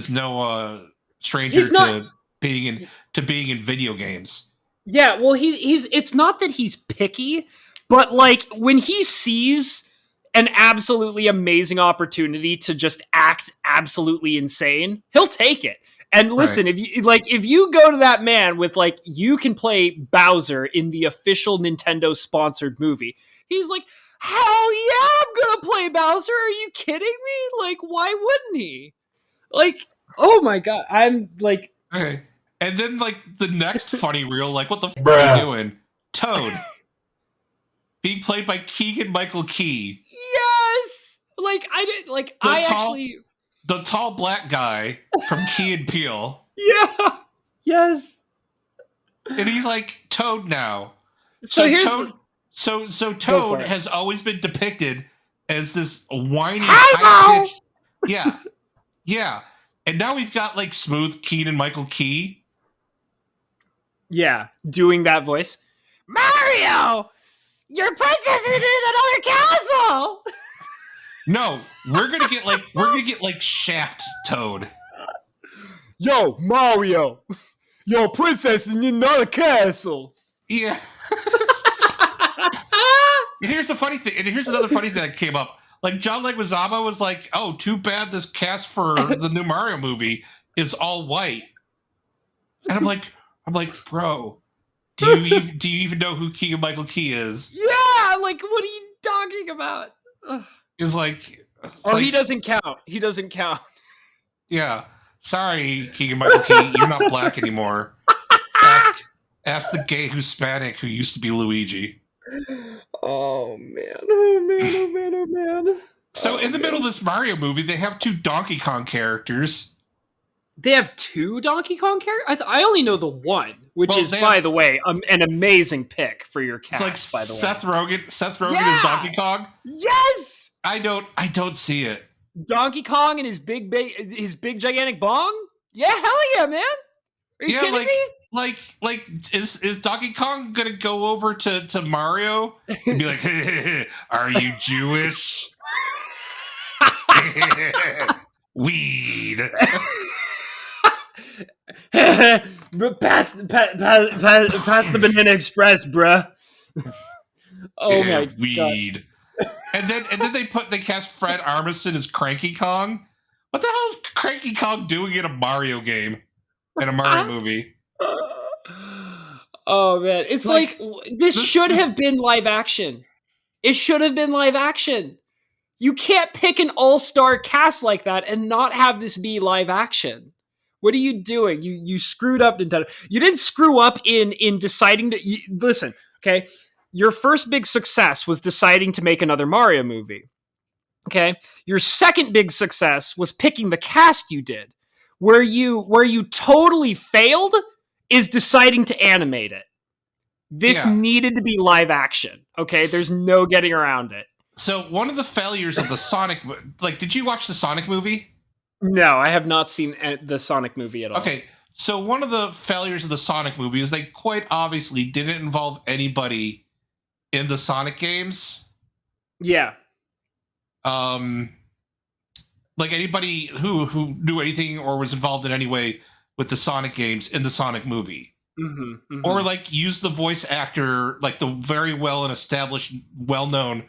no stranger to being in video games. Yeah, well, he's it's not that he's picky, but like when he sees an absolutely amazing opportunity to just act absolutely insane, he'll take it. And listen, right. if you go to that man with like, you can play Bowser in the official Nintendo sponsored movie, he's like, hell yeah, I'm gonna play Bowser. Are you kidding me? Like, why wouldn't he? Like, oh my god, I'm like, okay. And then like the next funny reel, like, what the f are you doing? Toad being played by Keegan Michael Key. yes, like I did, like the tall black guy from Key and Peele. Yeah, yes. And he's like Toad now. So here's Toad has always been depicted as this whiny, high-pitched. Yeah. And now we've got like smooth Keegan Michael Key. Yeah, doing that voice. Mario, your princess is in another castle. No, we're gonna get like Shaft Toad. Yo, Mario, your princess is in another castle. Yeah. And here's the funny thing. And here's another funny thing that came up. Like John Leguizamo was like, "Oh, too bad this cast for the new Mario movie is all white." And I'm like, bro, do you even know who Keegan Michael Key is? Yeah, like what are you talking about? He's like, he doesn't count. He doesn't count. Yeah, sorry, Keegan Michael Key, you're not black anymore. Ask the gay Hispanic who used to be Luigi. Oh man. So in the middle of this Mario movie, they have two Donkey Kong characters. They have two Donkey Kong characters? I only know the one, which is, by the way, an amazing pick for your cast, it's like by the way. Seth Rogen is Donkey Kong? Yes! I don't see it. Donkey Kong and his big gigantic bong? Yeah, hell yeah, man! Are you kidding me? Like, is Donkey Kong gonna go over to Mario and be like, hey, "Are you Jewish?" Weed. pass the Banana Express, bruh. Oh my weed. God. And then they cast Fred Armisen as Cranky Kong. What the hell is Cranky Kong doing in a Mario game? In a Mario movie? Oh man, it's like this should have been live action. It should have been live action. You can't pick an all-star cast like that and not have this be live action. What are you doing? You screwed up, Nintendo. You didn't screw up in deciding to listen. Okay, your first big success was deciding to make another Mario movie. Okay, your second big success was picking the cast you did. Where you totally failed is deciding to animate it. This needed to be live action. Okay, there's no getting around it. So one of the failures of the Sonic, like, did you watch the Sonic movie? No, I have not seen the Sonic movie at all. Okay, so one of the failures of the Sonic movie is they quite obviously didn't involve anybody in the Sonic games. Yeah. Like anybody who knew anything or was involved in any way with the Sonic games in the Sonic movie. Mm-hmm. Or like use the voice actor, like the very well and established, well-known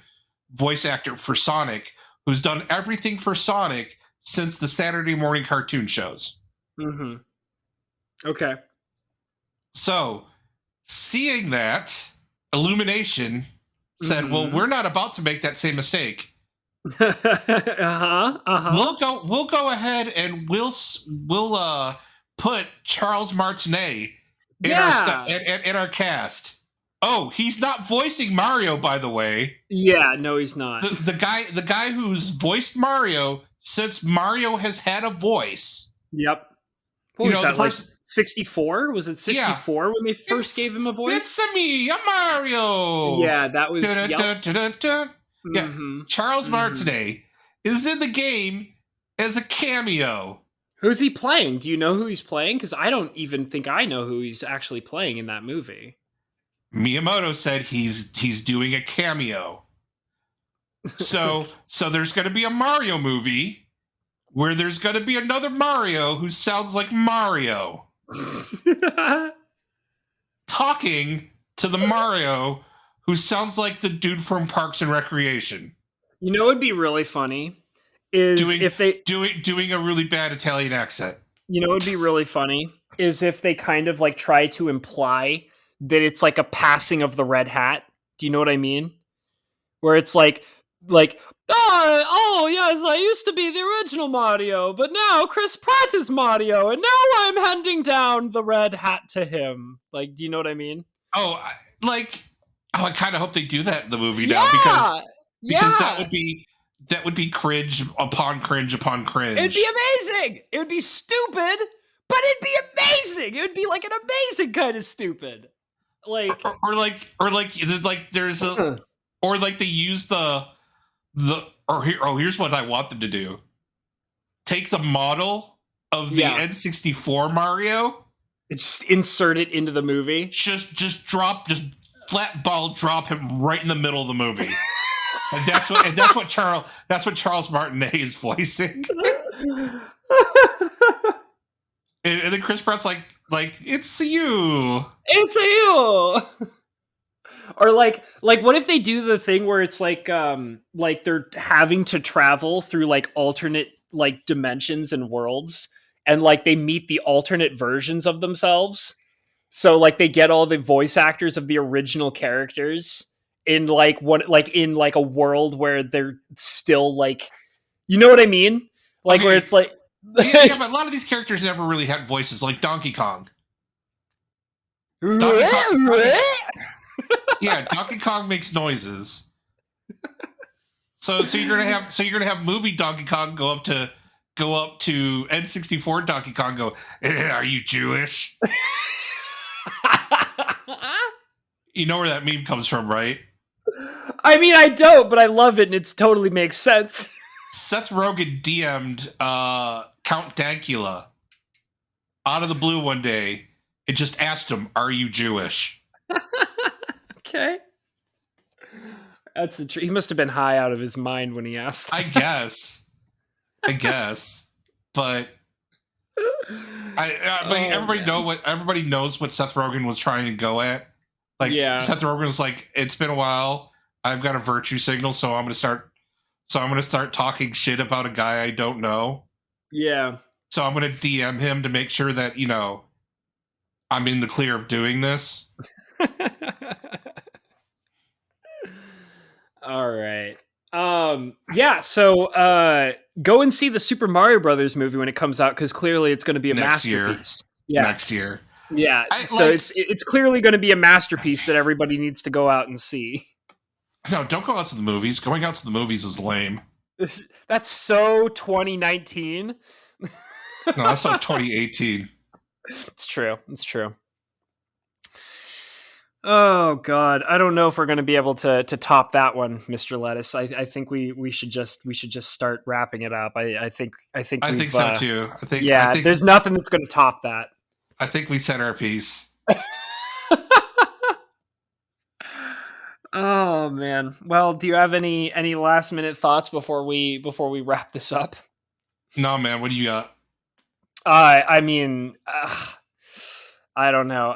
voice actor for Sonic, who's done everything for Sonic since the Saturday morning cartoon shows. Mm-hmm. Okay. So, seeing that, Illumination said, "Well, we're not about to make that same mistake. We'll go ahead and we'll put Charles Martinet in our cast." Oh, he's not voicing Mario, by the way. Yeah, no, he's not. The guy who's voiced Mario since Mario has had a voice. Yep. What was that, like 64? Was it 64 when they first gave him a voice? It's me, I'm Mario. Yeah, that was... Yeah, Charles Martinet is in the game as a cameo. Who's he playing? Do you know who he's playing? Because I don't even think I know who he's actually playing in that movie. Miyamoto said he's doing a cameo. So there's going to be a Mario movie where there's going to be another Mario who sounds like Mario. Talking to the Mario who sounds like the dude from Parks and Recreation. You know what would be really funny is if they doing a really bad Italian accent. You know what would be really funny is if they kind of like try to imply that it's like a passing of the red hat. Do you know what I mean? Where it's like Oh, yes, I used to be the original Mario, but now Chris Pratt is Mario, and now I'm handing down the red hat to him. Like, do you know what I mean? Oh, I kind of hope they do that in the movie now Yeah! because Yeah! that would be cringe upon cringe upon It'd be cringe. amazing! It would be stupid, but it'd be amazing! It would be like an amazing kind of stupid. Like, Like there's a or like they use here's what I want them to do. Take the model of the yeah. N64 Mario, Just insert it into the movie. just flat ball drop him right in the middle of the movie. And that's what Charles Martinet is voicing. And then Chris Pratt's like it's you. It's you. Or like what if they do the thing where it's like they're having to travel through like alternate like dimensions and worlds, and like they meet the alternate versions of themselves. So like they get all the voice actors of the original characters in like a world where they're still like, you know what I mean? Like Okay. where it's like yeah, but a lot of these characters never really had voices, like Donkey Kong. Yeah, Donkey Kong makes noises. So you're gonna have movie Donkey Kong go up to N64 Donkey Kong, go, are you Jewish? You know where that meme comes from, right? I mean, I don't, but I love it, and it totally makes sense. Seth Rogen DM'd Count Dankula out of the blue one day. It just asked him, "Are you Jewish?" Okay, that's a he must have been high out of his mind when he asked that. I guess, but everybody knows what Seth Rogen was trying to go at. Like, yeah. Seth Rogen was like, "It's been a while. I've got a virtue signal, so I'm gonna start talking shit about a guy I don't know." Yeah. So I'm gonna DM him to make sure that, you know, I'm in the clear of doing this. All right. Yeah, so go and see the Super Mario Brothers movie when it comes out, because clearly it's going to be a masterpiece. Yeah. Next year. Yeah. It's clearly going to be a masterpiece that everybody needs to go out and see. No, don't go out to the movies. Going out to the movies is lame. That's so 2019. No, that's so 2018. It's true. Oh God, I don't know if we're going to be able to top that one, Mr. Lettuce. I think we should just start wrapping it up. I think so too. I think there's nothing that's going to top that. I think we said our piece. Oh man. Well, do you have any last minute thoughts before we wrap this up? No, man. What do you got? I mean, I don't know.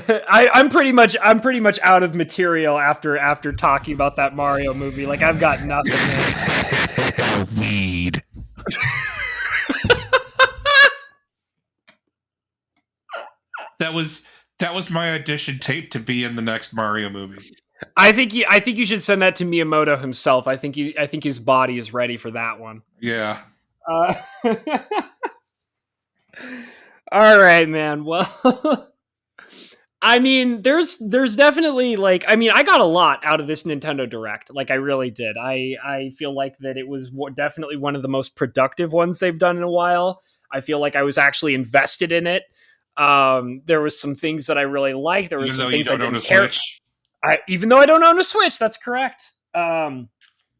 I'm pretty much out of material after talking about that Mario movie. Like, I've got nothing. Weed. That was my audition tape to be in the next Mario movie. I think you should send that to Miyamoto himself. I think his body is ready for that one. Yeah. All right, man. Well, I mean, there's definitely, like, I mean, I got a lot out of this Nintendo Direct. Like, I really did. I feel like that it was definitely one of the most productive ones they've done in a while. I feel like I was actually invested in it. There was some things that I really liked. There was some things I didn't care. Even though I don't own a Switch, that's correct.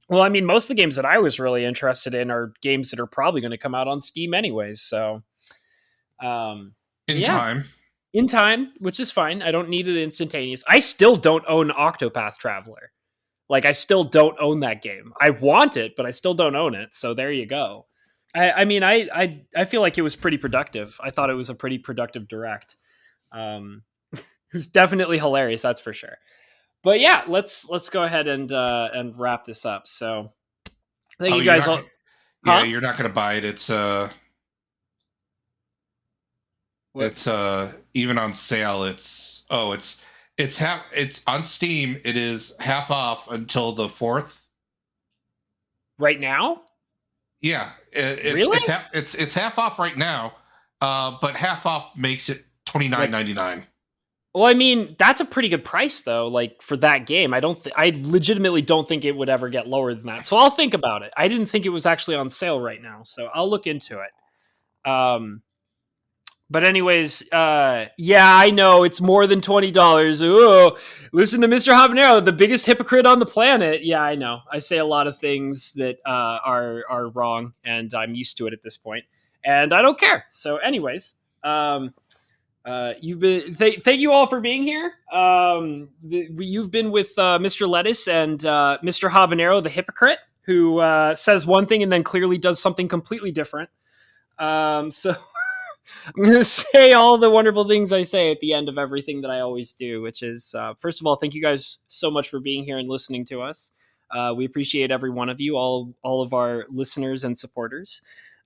Well, I mean, most of the games that I was really interested in are games that are probably going to come out on Steam anyways. So, in time, which is fine. I don't need it instantaneous. I still don't own Octopath Traveler. Like, I still don't own that game. I want it, but I still don't own it. So there you go. I mean, I feel like it was pretty productive. I thought it was a pretty productive Direct. It was definitely hilarious, that's for sure. But yeah, let's go ahead and wrap this up. So thank you guys all. Yeah, you're not going to buy it. It's even on sale. It's on Steam. It is half off until the 4th. right now. Yeah, Really? it's half off right now, but half off makes it $29.99. Well, I mean, that's a pretty good price though. Like for that game, I legitimately don't think it would ever get lower than that. So I'll think about it. I didn't think it was actually on sale right now, so I'll look into it. But anyways, yeah, I know it's more than $20. Ooh, listen to Mr. Habanero, the biggest hypocrite on the planet. Yeah, I know. I say a lot of things that are wrong, and I'm used to it at this point, and I don't care. So, anyways, you've been thank you all for being here. You've been with Mr. Lettuce and Mr. Habanero, the hypocrite, who says one thing and then clearly does something completely different. So. I'm going to say all the wonderful things I say at the end of everything that I always do, which is, first of all, thank you guys so much for being here and listening to us. We appreciate every one of you, all of our listeners and supporters.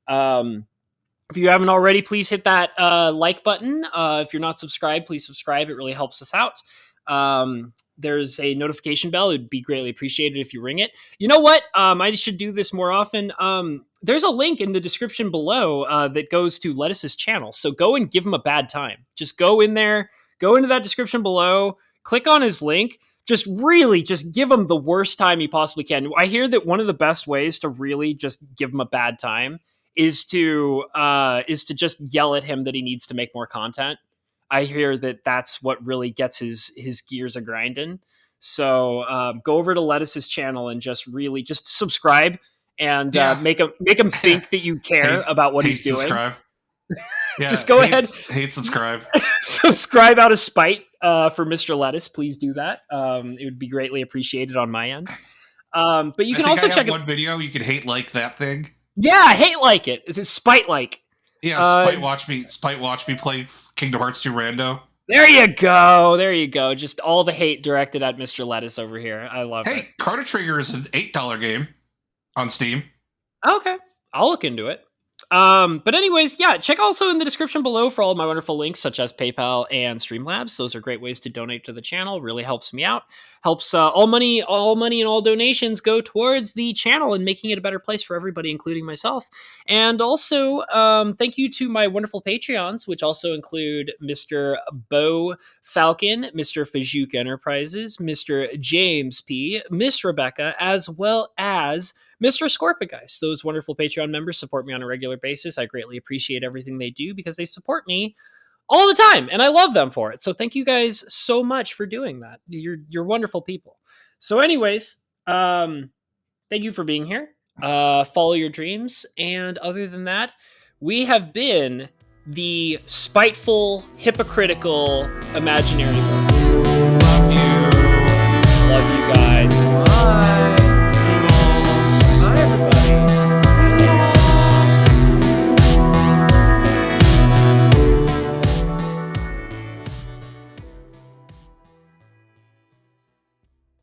If you haven't already, please hit that like button. If you're not subscribed, please subscribe. It really helps us out. There's a notification bell. It would be greatly appreciated if you ring it. You know what? I should do this more often. There's a link in the description below that goes to Lettuce's channel. So go and give him a bad time. Just go in there, go into that description below, click on his link. Just give him the worst time you possibly can. I hear that one of the best ways to really just give him a bad time is to just yell at him that he needs to make more content. I hear that that's what really gets his gears a grinding. So go over to Lettuce's channel and just subscribe and make him think that you care about what he's doing. Subscribe. Yeah, just go ahead. Subscribe. Subscribe out of spite for Mr. Lettuce. Please do that. It would be greatly appreciated on my end. But you can also check one video. You can hate like that thing. Yeah, hate like it. It's a spite like. Yeah, spite watch me play Kingdom Hearts 2 Rando. There you go. Just all the hate directed at Mr. Lettuce over here. I love it. Hey, Chrono Trigger is an $8 game on Steam. Okay, I'll look into it. But anyways, yeah, check also in the description below for all of my wonderful links, such as PayPal and Streamlabs. Those are great ways to donate to the channel. Really helps me out. Helps all money and all donations go towards the channel and making it a better place for everybody, including myself. And also, thank you to my wonderful Patreons, which also include Mr. Bo Falcon, Mr. Fajuk Enterprises, Mr. James P, Miss Rebecca, as well as Mr. Scorpigeist. Those wonderful Patreon members support me on a regular basis. I greatly appreciate everything they do because they support me all the time, and I love them for it. So thank you guys so much for doing that. You're wonderful people. So anyways, thank you for being here. Follow your dreams. And other than that, we have been the spiteful, hypocritical, imaginary ones. Love you. Love you guys. Bye.